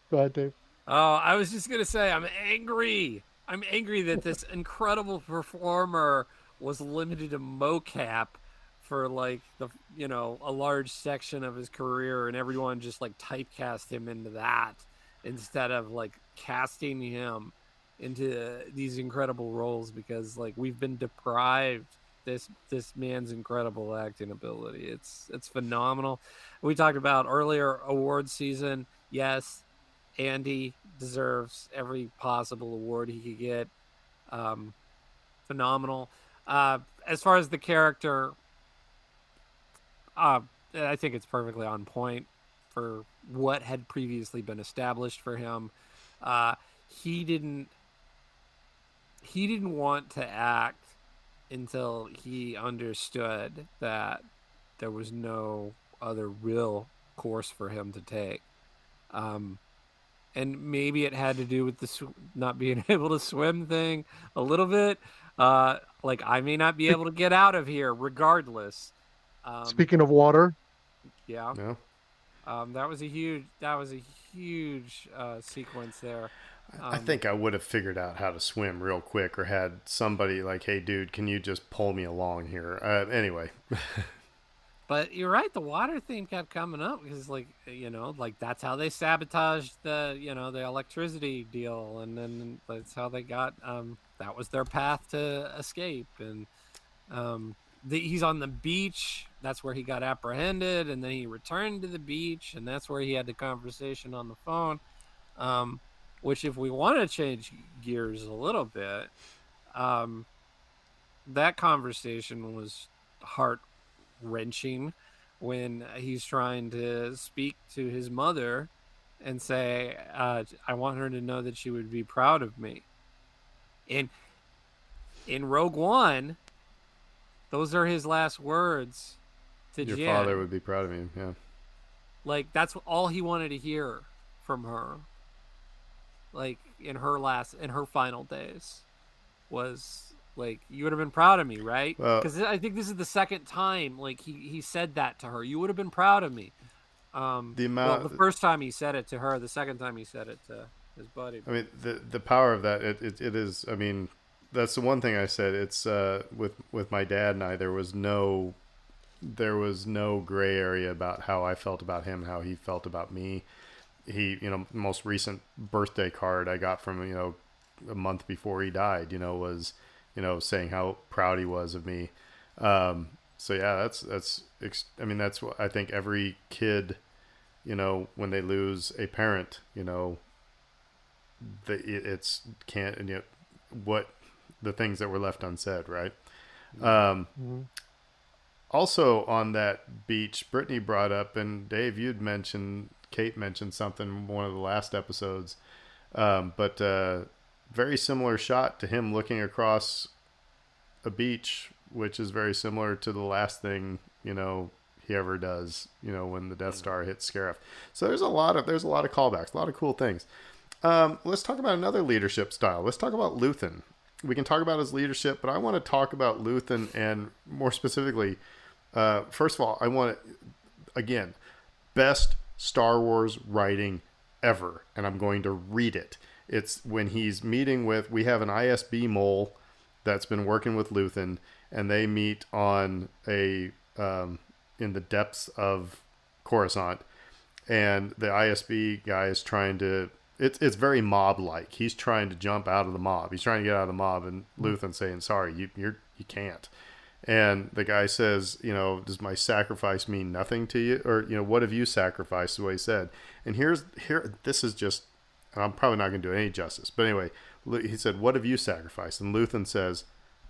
Go ahead, Dave. Oh, I was just gonna say, I'm angry. I'm angry that this incredible performer was limited to mocap for like a large section of his career, and everyone just like typecast him into that instead of like casting him into these incredible roles, because like we've been deprived this man's incredible acting ability. It's phenomenal. We talked about earlier award season. Yes, Andy deserves every possible award he could get. Um, Phenomenal. As far as the character, uh, I think it's perfectly on point for what had previously been established for him. Uh, he didn't he didn't want to act until he understood that there was no other real course for him to take. Um, and maybe it had to do with the not being able to swim thing a little bit. Like I may not be Speak, able to get out of here regardless. Um, Speaking of water, yeah, No, that was a huge sequence there. I Um, think I would have figured out how to swim real quick, or had somebody like, "Hey, dude, can you just pull me along here?" Anyway, but you're right, the water theme kept coming up because, like, like that's how they sabotaged the electricity deal, and then that's how they got that was their path to escape. And he's on the beach. That's where he got apprehended, and then he returned to the beach, and that's where he had the conversation on the phone. Um, which, if we want to change gears a little bit, um, that conversation was heart wrenching when he's trying to speak to his mother and say, "I want her to know that she would be proud of me." And in Rogue One, those are his last words to your father Jen. would be proud of me. Yeah. Like that's all he wanted to hear from her. Like in her final days was like, "You would have been proud of me, right?" Well, Because I think this is the second time like he said that to her. "You would have been proud of me." the Well, the amount. first time he said it to her, the second time he said it to his buddy. I But mean, the power of that. It is. I mean, that's the one thing I said. It's with my dad and I. There was no gray area about how I felt about him, how he felt about me. He, most recent birthday card I got from a month before he died, was saying how proud he was of me. So yeah, I mean, that's what I think every kid, when they lose a parent, it's can't, what the things that were left unsaid, right? Um, mhm. Also on that beach, Brittany brought up, and Dave, Kate mentioned something in one of the last episodes, but very similar shot to him looking across a beach, which is very similar to the last thing he ever does. When the Death Star hits Scarif. So there's a lot of callbacks, a lot of cool things. Let's talk about another leadership style. Let's talk about Luthen. We can talk about his leadership, but I want to talk about Luthen, and more specifically, first of all, I want to, again, best Star Wars writing ever, and I'm going to read it. It's when he's meeting with, we have an ISB mole that's been working with Luthen, and they meet on in the depths of Coruscant, and the ISB guy is trying to. It's very mob like. He's trying to jump out of the mob. He's trying to get out of the mob, and Luthen saying, "Sorry, you can't." And the guy says, "Does my sacrifice mean nothing to you? Or, what have you sacrificed?" Is what he said. And this is just, and I'm probably not going to do any justice. But anyway, he said, "What have you sacrificed?" And Luthen says,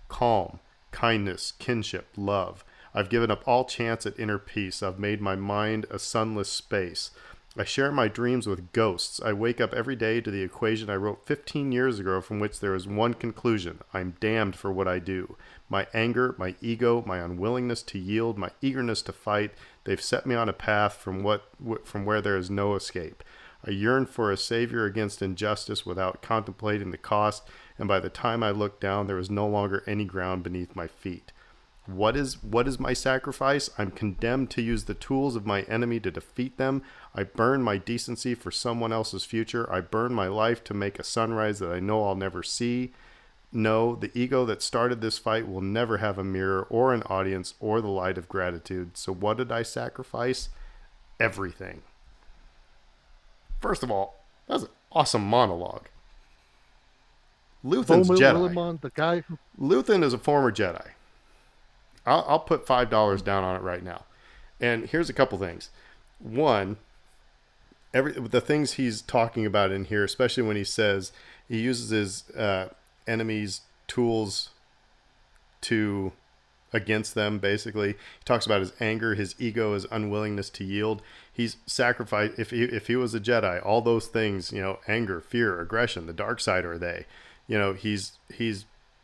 "Calm, kindness, kinship, love. I've given up all chance at inner peace. I've made my mind a sunless space. I share my dreams with ghosts. I wake up every day to the equation I wrote 15 years ago, from which there is one conclusion. I'm damned for what I do. My anger, my ego, my unwillingness to yield, my eagerness to fight, they've set me on a path from where there is no escape. I yearn for a savior against injustice without contemplating the cost, and by the time I look down, there is no longer any ground beneath my feet. What is my sacrifice? I'm condemned to use the tools of my enemy to defeat them. I burn my decency for someone else's future. I burn my life to make a sunrise that I know I'll never see. No, the ego that started this fight will never have a mirror or an audience or the light of gratitude. So what did I sacrifice? Everything." First of all, that's an awesome monologue. Luthen's Bowman Jedi. Willimon, the guy who Luthen is a former Jedi. I'll put $5 down on it right now. And here's a couple things. One, the things he's talking about in here, especially when he says he uses his enemies' tools to against them. Basically, he talks about his anger, his ego, his unwillingness to yield. He's sacrificed. If he was a Jedi, all those things, anger, fear, aggression, the dark side are they. He's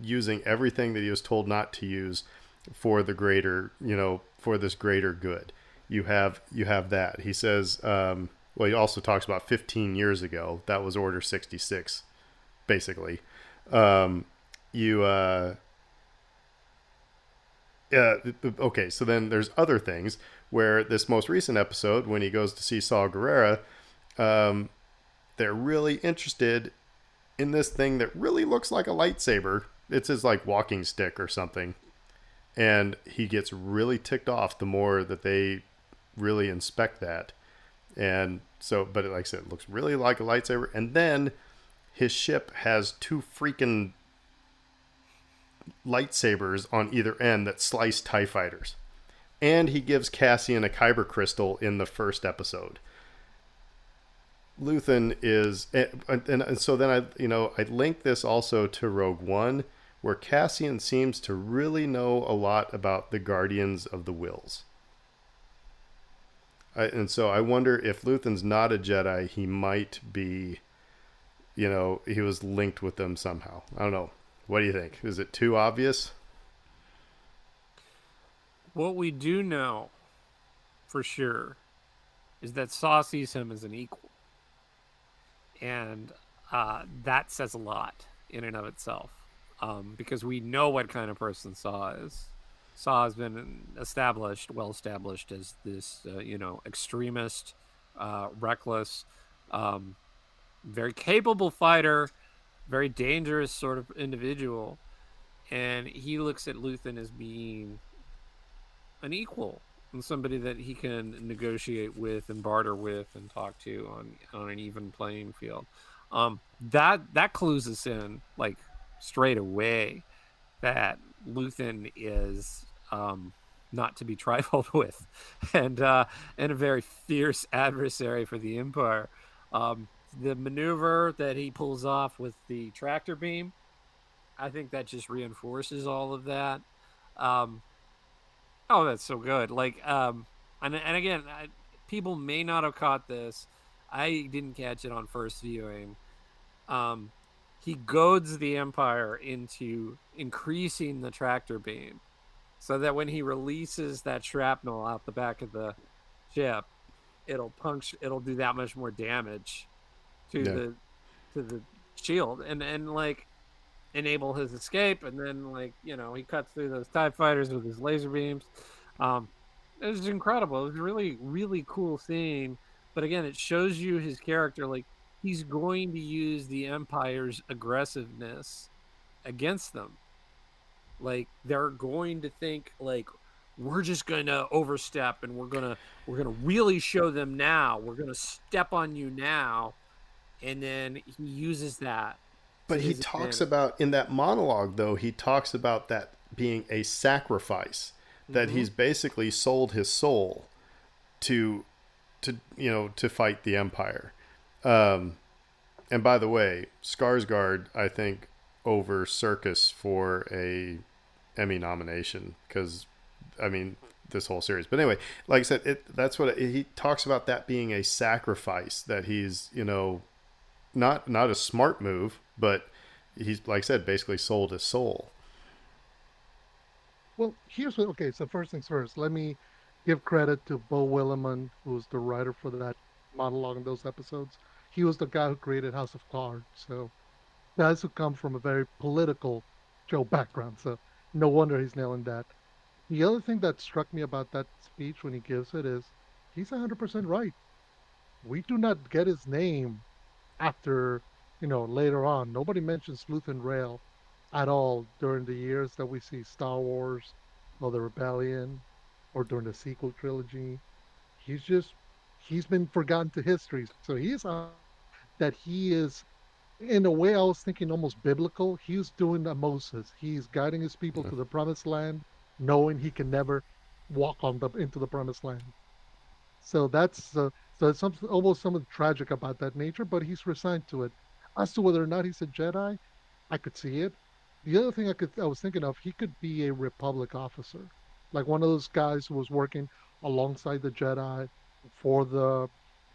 using everything that he was told not to use for the greater, for this greater good. You have that. He says. Well, he also talks about 15 years ago. That was Order 66, basically. You okay, so then there's other things where this most recent episode, when he goes to see Saw Gerrera, they're really interested in this thing that really looks like a lightsaber. It's his like walking stick or something, and he gets really ticked off the more that they really inspect that. And so, but like I said, it looks really like a lightsaber. And then his ship has two freaking lightsabers on either end that slice TIE fighters. And he gives Cassian a kyber crystal in the first episode. Luthen is, and so then I link this also to Rogue One, where Cassian seems to really know a lot about the Guardians of the Wills. And so I wonder if Luthen's not a Jedi, he might be, he was linked with them somehow. I don't know. What do you think? Is it too obvious? What we do know for sure is that Saw sees him as an equal. And that says a lot in and of itself, because we know what kind of person Saw is. Saw has been well established as this, extremist, reckless, very capable fighter, very dangerous sort of individual. And he looks at Luthen as being an equal and somebody that he can negotiate with and barter with and talk to on an even playing field. That clues us in like straight away that Luthen is not to be trifled with, and a very fierce adversary for the Empire. The maneuver that he pulls off with the tractor beam, I think that just reinforces all of that. Um, oh, that's so good. And again, people may not have caught this. I didn't catch it on first viewing. Um, he goads the Empire into increasing the tractor beam so that when he releases that shrapnel out the back of the ship, it'll do that much more damage to Yeah. the shield and like enable his escape. And then he cuts through those TIE fighters with his laser beams. um it was incredible. It was a really, really cool scene. But again, it shows you his character. Like, he's going to use the Empire's aggressiveness against them. Like, they're going to think like, we're just gonna overstep, and we're gonna really show them now. We're gonna step on you now. And then he uses that to But he his talks advantage. about, in that monologue, though, he talks about that being a sacrifice, that Mm-hmm. he's basically sold his soul to, to fight the Empire. Um, and by the way, Skarsgård, I think, over Circus for a Emmy nomination, because, I mean, this whole series. But anyway, like I said, that's what he talks about, that being a sacrifice, that he's, not a smart move, but he's, like I said, basically sold his soul. Well, here's what. Okay, so first things first. Let me give credit to Bo Willimon, who's the writer for that monologue in those episodes. He was the guy who created House of Cards. So guys who come from a very political show background. So no wonder he's nailing that. The other thing that struck me about that speech when he gives it is he's 100% right. We do not get his name after, later on. Nobody mentions Luthen Rail at all during the years that we see Star Wars or the Rebellion or during the sequel trilogy. He's just, he's been forgotten to history. So he is that he is in a way, I was thinking almost biblical. He's doing a Moses. He's guiding his people Yeah. to the promised land, knowing he can never walk on the into the promised land. So so it's almost something tragic about that nature, but he's resigned to it. As to whether or not he's a Jedi, I could see it. The other thing I was thinking of, he could be a Republic officer, like one of those guys who was working alongside the Jedi for the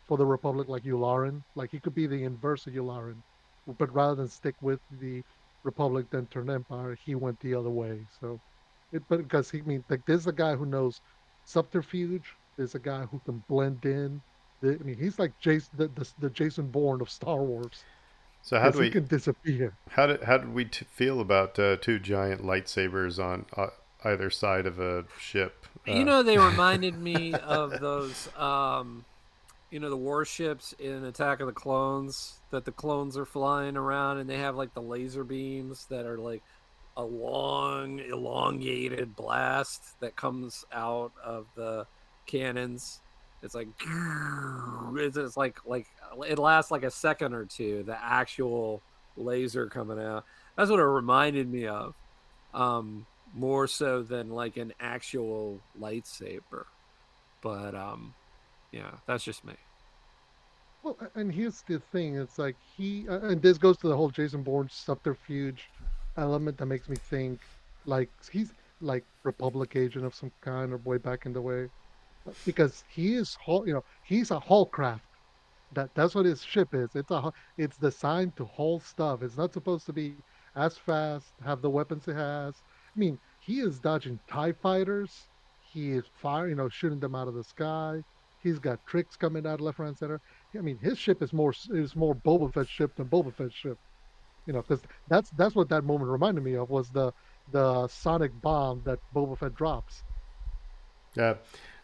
for the Republic, like Yularen. Like he could be the inverse of Yularen, but rather than stick with the Republic then turn Empire, he went the other way. So, but because he I mean like there's a guy who knows subterfuge. There's a guy who can blend in. I mean, he's like the Jason Bourne of Star Wars So because he can disappear. how did we feel about two giant lightsabers on either side of a ship? You know, they reminded me of those, the warships in Attack of the Clones, that the clones are flying around and they have like the laser beams that are like a long, elongated blast that comes out of the cannons. It's like it's like it lasts like a second or two. The actual laser coming out. That's what it reminded me of. More so than like an actual lightsaber. But yeah, that's just me. Well, and here's the thing: it's like and this goes to the whole Jason Bourne subterfuge element that makes me think like he's like Republic agent of some kind or way back in the way because he's a hull craft. That's what his ship is. It's designed to haul stuff. It's not supposed to be as fast, have the weapons it has. I mean, he is dodging TIE fighters. He is shooting them out of the sky. He's got tricks coming out left, right, and center. I mean, his ship is more Boba Fett ship than Boba Fett ship. Because that's what that moment reminded me of was the sonic bomb that Boba Fett drops. Yeah,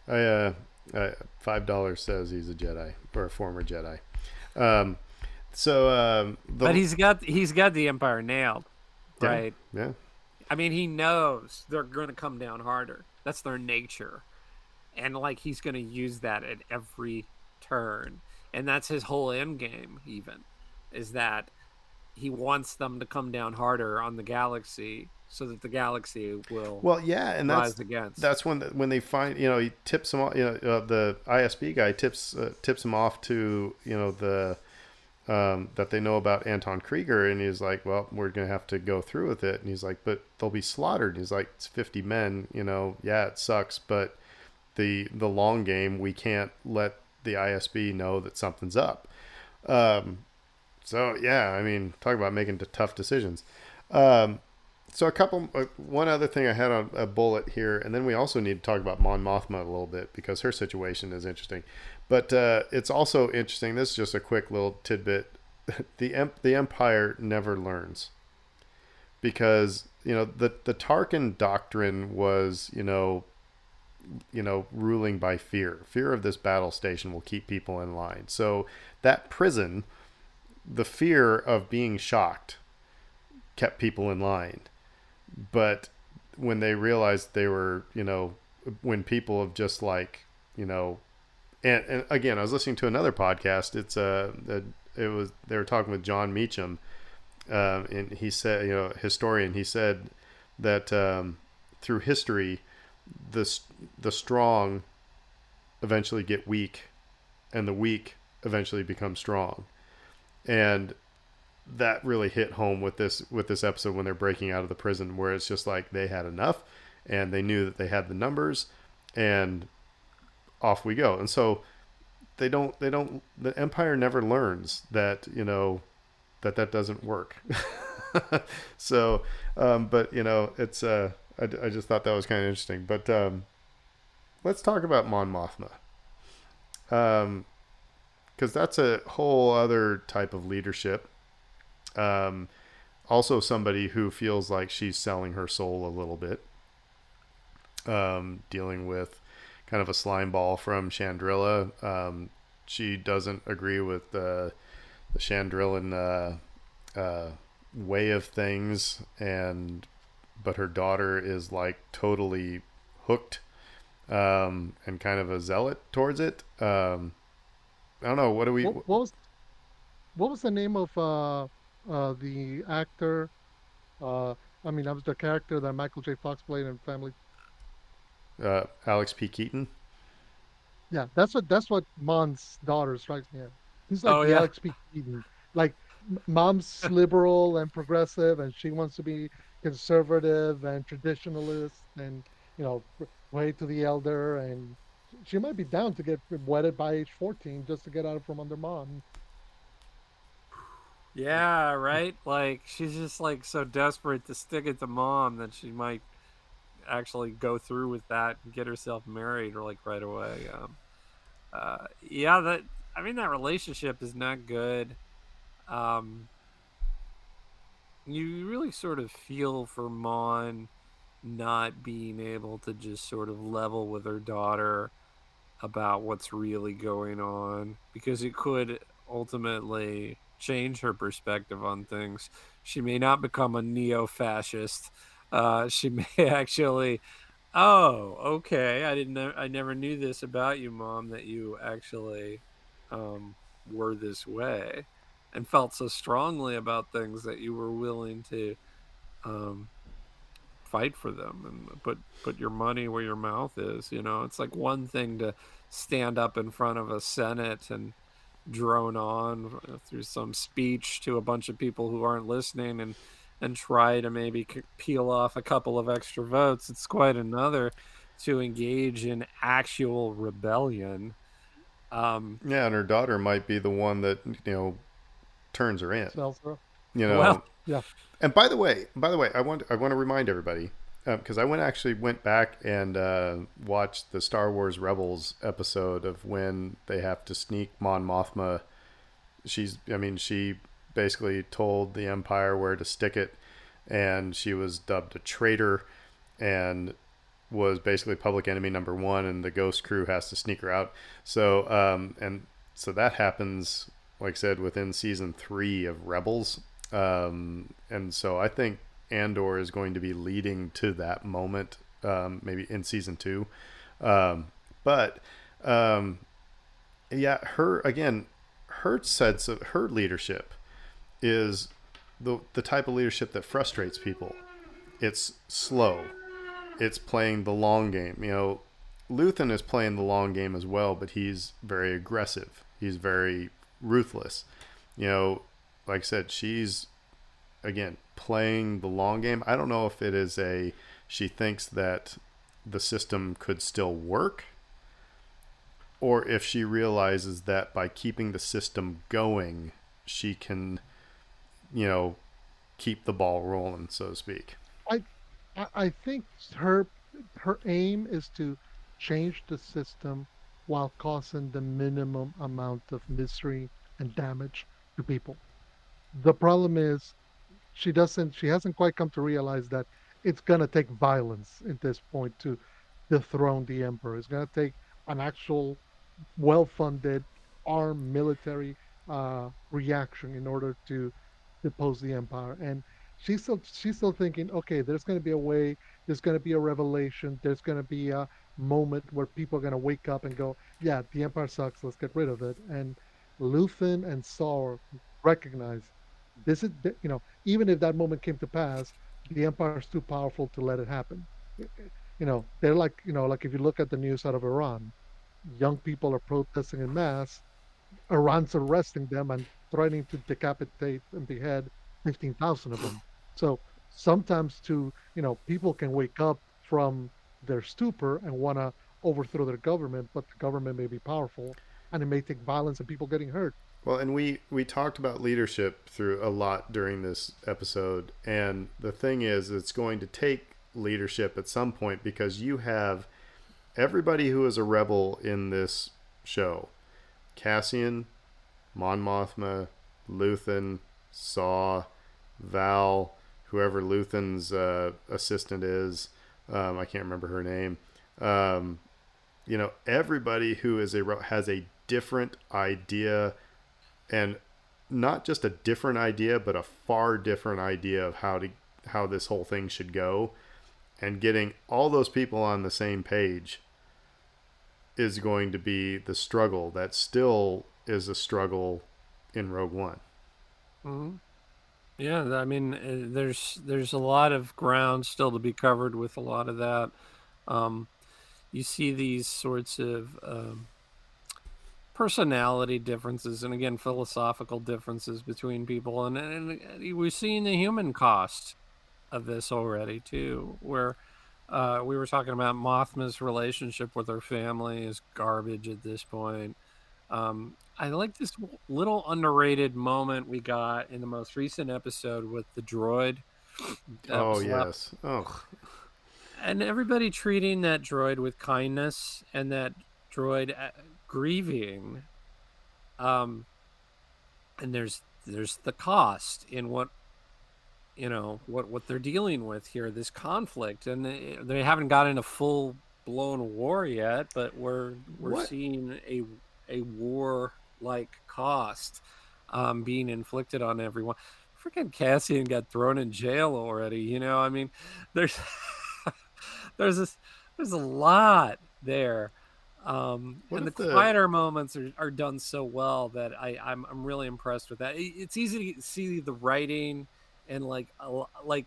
I $5 says he's a Jedi or a former Jedi. Um, so But the he's got the Empire nailed, yeah right? yeah I mean, he knows they're going to come down harder. That's their nature. And like he's going to use that at every turn. And that's his whole end game even is that he wants them to come down harder on the galaxy so that the galaxy will well yeah, and rise against. that's when they find he tips him off. The ISB guy tips him off to the that they know about Anton Krieger, and he's like, well, we're gonna have to go through with it, and he's like, but they'll be slaughtered. And he's like, it's 50 men, yeah, it sucks, but the long game, we can't let the ISB know that something's up. um, so yeah, I mean, talk about making tough decisions. um, so one other thing I had on a bullet here, and then we also need to talk about Mon Mothma a little bit because her situation is interesting. But it's also interesting. This is just a quick little tidbit. The Empire never learns because the Tarkin doctrine was ruling by fear. Fear of this battle station will keep people in line. So that prison, the fear of being shocked, kept people in line. But when they realized they were, when people have just like, and again, I was listening to another podcast. It was they were talking with John Meacham, and he said, historian. He said that through history, the strong eventually get weak, and the weak eventually become strong, and that really hit home with this episode when they're breaking out of the prison, where it's just like they had enough, and they knew that they had the numbers, and off we go. And so the Empire never learns that that doesn't work. So but it's I just thought that was kind of interesting. But let's talk about Mon Mothma, because that's a whole other type of leadership. um, Also somebody who feels like she's selling her soul a little bit, dealing with kind of a slime ball from Chandrilla. She doesn't agree with the Chandrillan way of things, but her daughter is like totally hooked, and kind of a zealot towards it. I don't know. What do we? What was the name of The actor, uh, I mean, that was the character that Michael J. Fox played in Family. Alex P. Keaton. Yeah, that's what Mon's daughter strikes me as. He's like Oh the yeah. Alex P. Keaton. Like mom's liberal and progressive, and she wants to be conservative and traditionalist, and way to the elder. And she might be down to get wedded by age 14 just to get out from under mom. Yeah, right? Like she's just like so desperate to stick it to mom that she might actually go through with that and get herself married or like right away. Yeah, that I mean that relationship is not good. Um you really sort of feel for Mon not being able to just sort of level with her daughter about what's really going on because it could ultimately change her perspective on things. She may not become a neo fascist. She may actually, oh, okay. I didn't know, I never knew this about you, mom, that you actually were this way and felt so strongly about things that you were willing to um, fight for them and put your money where your mouth is. It's like one thing to stand up in front of a senate and drone on through some speech to a bunch of people who aren't listening and try to maybe peel off a couple of extra votes. It's quite another to engage in actual rebellion. um Yeah, and her daughter might be the one that turns her in. Seltzer. You well, know, Yeah. and by the way, I want to remind everybody because I went back and watched the Star Wars Rebels episode of when they have to sneak Mon Mothma. She basically told the Empire where to stick it, and she was dubbed a traitor, and was basically public enemy number one, and the Ghost crew has to sneak her out. So that happens, like I said, within season 3 of Rebels. And so I think Andor is going to be leading to that moment, maybe in season 2. But yeah, her again, her sense of her leadership is the type of leadership that frustrates people. It's slow. It's playing the long game. Luthen is playing the long game as well, but he's very aggressive. He's very ruthless. You know, like I said, she's again playing the long game. I don't know if it is she thinks that the system could still work, or if she realizes that by keeping the system going, she can, you know, keep the ball rolling, so to speak. I I think her aim is to change the system while causing the minimum amount of misery and damage to people. The problem is she hasn't quite come to realize that it's gonna take violence at this point to dethrone the emperor. It's gonna take an actual well-funded armed military reaction in order to depose the empire. And she's still thinking, okay, there's going to be a way, there's going to be a revelation, there's going to be a moment where people are going to wake up and go, yeah, the empire sucks, let's get rid of it. And Luthen and Saur recognize this is, even if that moment came to pass, the empire's too powerful to let it happen. They're like, like if you look at the news out of Iran, young people are protesting in mass. Iran's arresting them and threatening to decapitate and behead 15,000 of them. So sometimes people can wake up from their stupor and want to overthrow their government, but the government may be powerful and it may take violence and people getting hurt. Well, and we talked about leadership through a lot during this episode, and the thing is, it's going to take leadership at some point because you have everybody who is a rebel in this show: Cassian, Mon Mothma, Luthen, Saw, Val, whoever Luthen's assistant is. I can't remember her name. Um, everybody who is has a different idea, and not just a different idea, but a far different idea of how this whole thing should go. And getting all those people on the same page is going to be the struggle that still is a struggle in Rogue One. mhm. Yeah, I mean, there's a lot of ground still to be covered with a lot of that. Um, you see these sorts of personality differences, and again, philosophical differences between people, and we're seeing the human cost of this already too, where we were talking about Mothma's relationship with her family is garbage at this point. I like this little underrated moment we got in the most recent episode with the droid that Oh was left, yes. Oh, and everybody treating that droid with kindness, and that droid grieving. Um, and there's the cost in what what they're dealing with here, this conflict, and they haven't gotten a full blown war yet, but we're what? seeing a war like cost being inflicted on everyone. Freaking Cassian got thrown in jail already. I mean, there's there's this there's a lot there. What And the if the quieter moments are done so well that I'm really impressed with that. It's easy to see the writing and like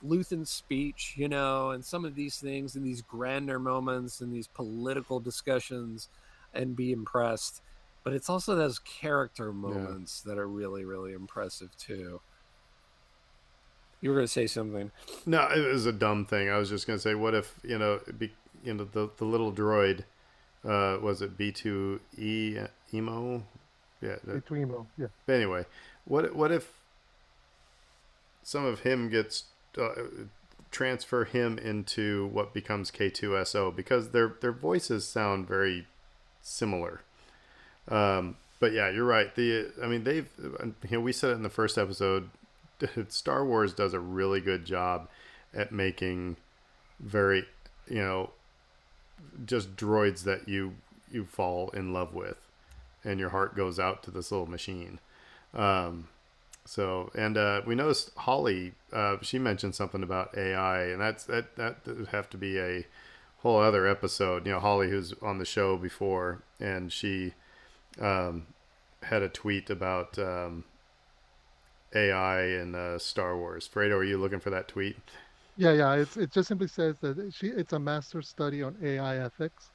Luthen's speech, and some of these things and these grander moments and these political discussions, and be impressed. But it's also those character yeah? moments that are really, really impressive too. You were going to say something. No, it was a dumb thing. I was just gonna say, what if the little droid, was it B2E emo? Yeah. Between them, yeah. But anyway, what if some of him gets transfer him into what becomes K2SO, because their voices sound very similar. But yeah, you're right. I mean, we said it in the first episode. Star Wars does a really good job at making very, you know, just droids that you fall in love with, and your heart goes out to this little machine. Um, and we noticed Holly. She mentioned something about AI, and that would have to be a whole other episode. Holly, who's on the show before, and she um, had a tweet about AI and Star Wars. Fredo, are you looking for that tweet? Yeah, yeah. It just simply says that it's a master's study on AI ethics,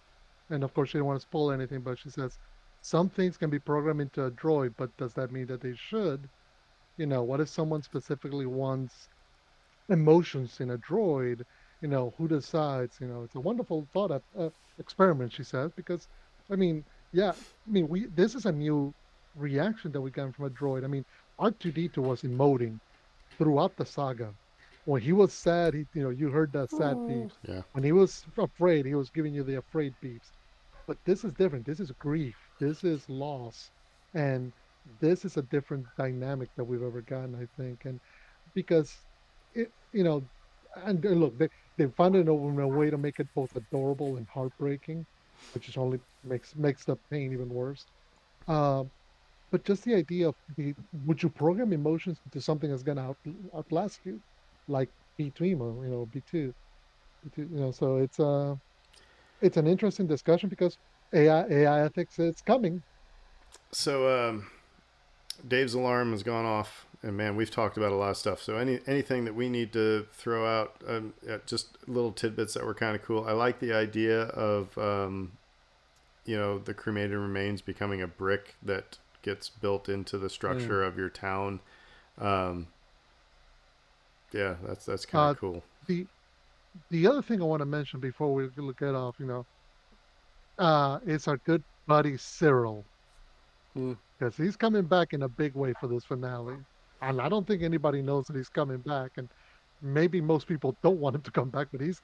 and of course she didn't want to spoil anything, but she says some things can be programmed into a droid, but does that mean that they should? What if someone specifically wants emotions in a droid? Who decides? It's a wonderful thought experiment, she says, because I mean, yeah, I mean, we this is a new reaction that we got from a droid. I mean, R2D2 was emoting throughout the saga. When he was sad, you heard the sad beeps. Yeah. When he was afraid, he was giving you the afraid beeps. But this is different. This is grief. This is loss, and this is a different dynamic that we've ever gotten, I think. And because it, and look, they found a way to make it both adorable and heartbreaking, which is only makes the pain even worse. Uh, but just the idea of would you program emotions into something that's gonna outlast you, like B2 emo, B2, so it's an interesting discussion because AI ethics is coming. So Dave's alarm has gone off, and man, we've talked about a lot of stuff. So anything that we need to throw out, just little tidbits that were kind of cool. I like the idea of the cremated remains becoming a brick that gets built into the Mm. structure of your town. Um, yeah, that's kind of Uh, cool. the the other thing I want to mention before we get off, is our good buddy Cyril, Mm. because he's coming back in a big way for this finale, and I don't think anybody knows that he's coming back, and maybe most people don't want him to come back, but he's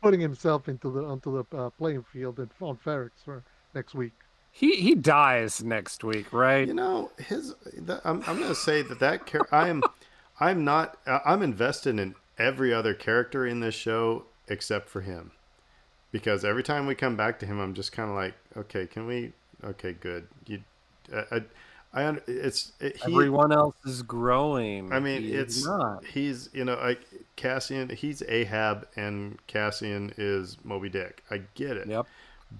putting himself onto the playing field on Ferrex for next week. He dies next week, right? I'm going to say I'm not I'm invested in every other character in this show except for him, because every time we come back to him, I'm just kind of like, okay, can we? Okay, good. He. Everyone else is growing. I mean, He is not. he's like Cassian. He's Ahab, and Cassian is Moby Dick. I get it, Yep.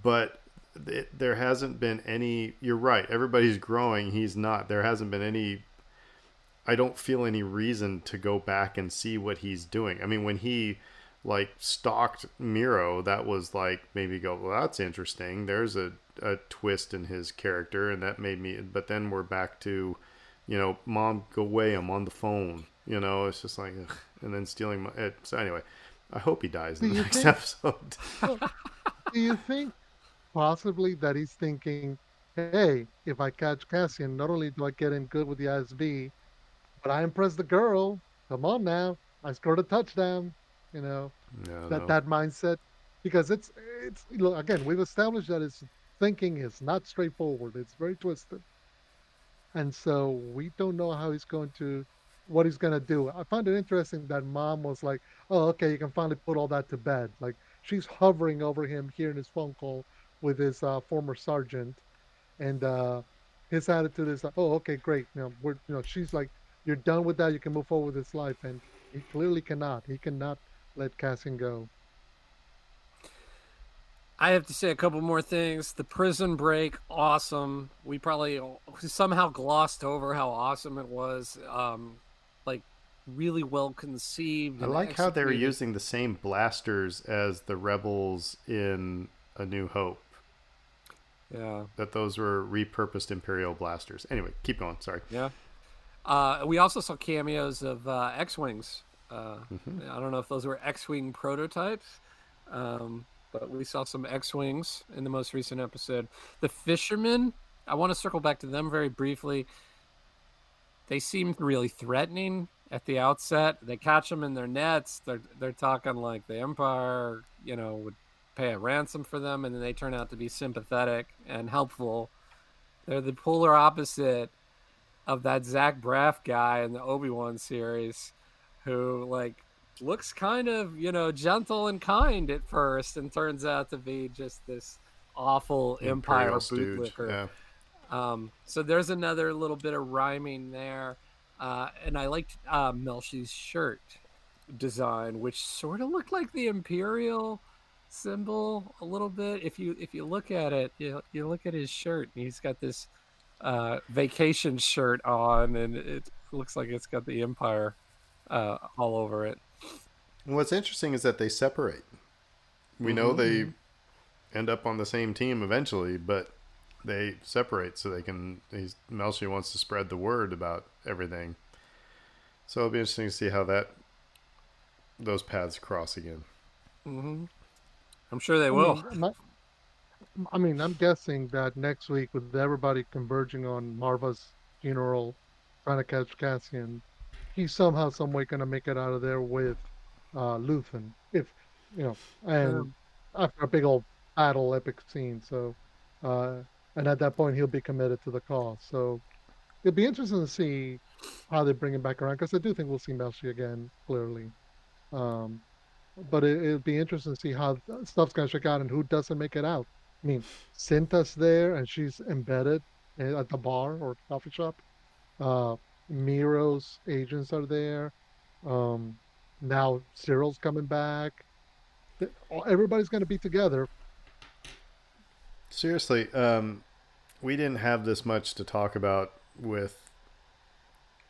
but there hasn't been any. You're right. Everybody's growing. He's not. There hasn't been any I don't feel any reason to go back and see what he's doing. I mean, when he like stalked Miro, that was like maybe go, well, that's interesting. There's a twist in his character, and that made me. But then we're back to, Mom, go away. I'm on the phone. It's just like, ugh. And then stealing my. So anyway, I hope he dies Do in the you next think? episode. Well, do you think possibly that he's thinking, hey, if I catch Cassian, not only do I get in good with the ISB, but I impressed the girl. Come on now, I scored a touchdown. You know No, that no. that mindset, because it's look, again, we've established that his thinking is not straightforward. It's very twisted, and so we don't know how he's going to what he's going to do. I found it interesting that mom was like, "Oh, okay, you can finally put all that to bed." Like she's hovering over him, hearing his phone call with his former sergeant, and his attitude is like, "Oh, okay, great. She's like, you're done with that. You can move forward with his life." And he clearly cannot. He cannot let Cassian go. I have to say a couple more things. The prison break, awesome. We probably somehow glossed over how awesome it was. Like really well conceived I and like how they were executed. using the same blasters as the rebels in A New Hope. Yeah, That those were repurposed Imperial blasters. Anyway, keep going. Sorry. yeah. We also saw cameos of X-wings. Mm-hmm. I don't know if those were X-wing prototypes, but we saw some X-wings in the most recent episode. The fishermen. I want to circle back to them very briefly. They seemed really threatening at the outset. They catch them in their nets. They're talking like the Empire, would pay a ransom for them, and then they turn out to be sympathetic and helpful. They're the polar opposite of that Zach Braff guy in the Obi-Wan series, who like looks kind of gentle and kind at first, and turns out to be just this awful Imperial Empire stooge. bootlicker. Yeah. So there's another little bit of rhyming there. And I liked Melchi's shirt design, which sort of looked like the Imperial symbol a little bit. If you look at it, you look at his shirt, and he's got this vacation shirt on, and it looks like it's got the Empire all over it. And what's interesting is that they separate. We know Mm-hmm. they end up on the same team eventually, but they separate so they can. Melshi wants to spread the word about everything. So it'll be interesting to see how those paths cross again. Mm-hmm. I'm sure they I will. mean, I'm guessing that next week, with everybody converging on Marva's funeral, trying to catch Cassian, he's somehow, some way, going to make it out of there with Luthen, if and Um, after a big old battle, epic scene. So, uh, and at that point, he'll be committed to the cause. So it'll be interesting to see how they bring him back around, because I do think we'll see Melshi again, clearly. Um, but it'll be interesting to see how stuff's gonna shake out and who doesn't make it out. I mean, Cinta's there and she's embedded at the bar or coffee shop. Uh, Miro's agents are there. Um, now Cyril's coming back. Everybody's gonna be together. Seriously, we didn't have this much to talk about with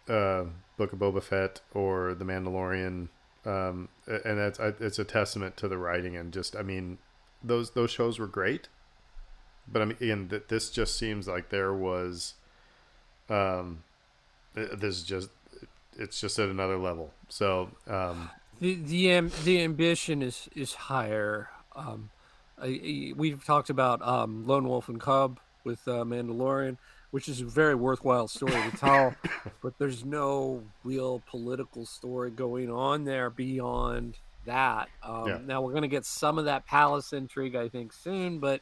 uh, Book of Boba Fett or The Mandalorian, and it's a testament to the writing and just those shows were great, but I mean again this just seems like there was um, this is just it's just at another level. So the ambition is higher. We've talked about Lone Wolf and Cub with Mandalorian, which is a very worthwhile story to tell, but there's no real political story going on there beyond that. yeah, Now we're going to get some of that palace intrigue, I think, soon, but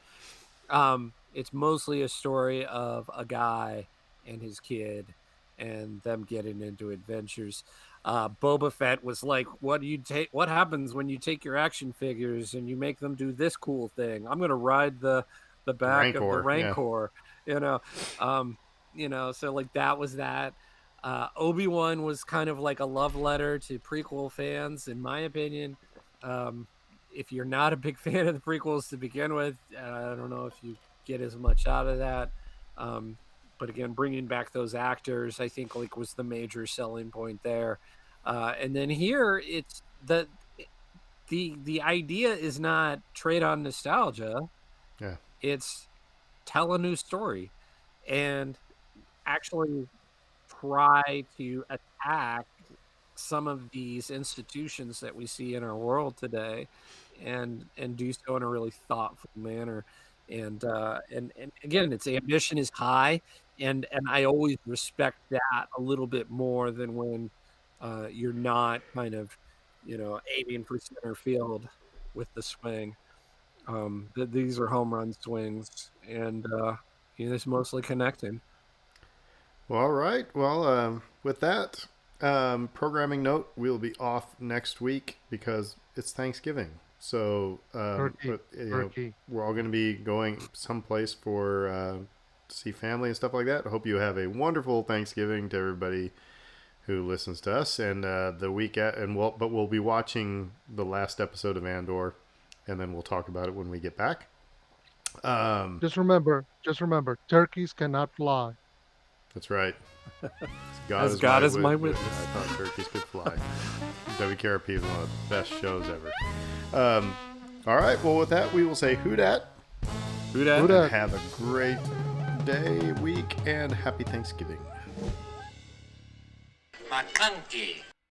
it's mostly a story of a guy and his kid and them getting into adventures. Boba Fett was like, "What do you take? What happens when you take your action figures and you make them do this cool thing? I'm going to ride the the back of the Rancor, yeah. Rancor." You know, um, so like that was that. Obi-Wan was kind of like a love letter to prequel fans, in my opinion. Um, if you're not a big fan of the prequels to begin with, I don't know if you get as much out of that. Um, But again, bringing back those actors, I think like was the major selling point there. And then here, it's the idea is not trade on nostalgia. Yeah. It's tell a new story and actually try to attack some of these institutions that we see in our world today, and do so in a really thoughtful manner. And again, its ambition is high, and I always respect that a little bit more than when you're not kind of, aiming for center field with the swing. These are home run swings, and it's mostly connecting. Well, all right. Well, with that programming note, we'll be off next week because it's Thanksgiving. So, Turkey, turkey. we're all going to be going someplace for to see family and stuff like that. I hope you have a wonderful Thanksgiving to everybody who listens to us. And but we'll be watching the last episode of Andor, and then we'll talk about it when we get back. Just remember, turkeys cannot fly. That's right. God As is God my is my witness. witness. I thought turkeys could fly. WKRP is one of the best shows ever. All right. Well, with that, we will say who dat. Who dat? Who dat? And have a great day, week, and happy Thanksgiving. McConkey.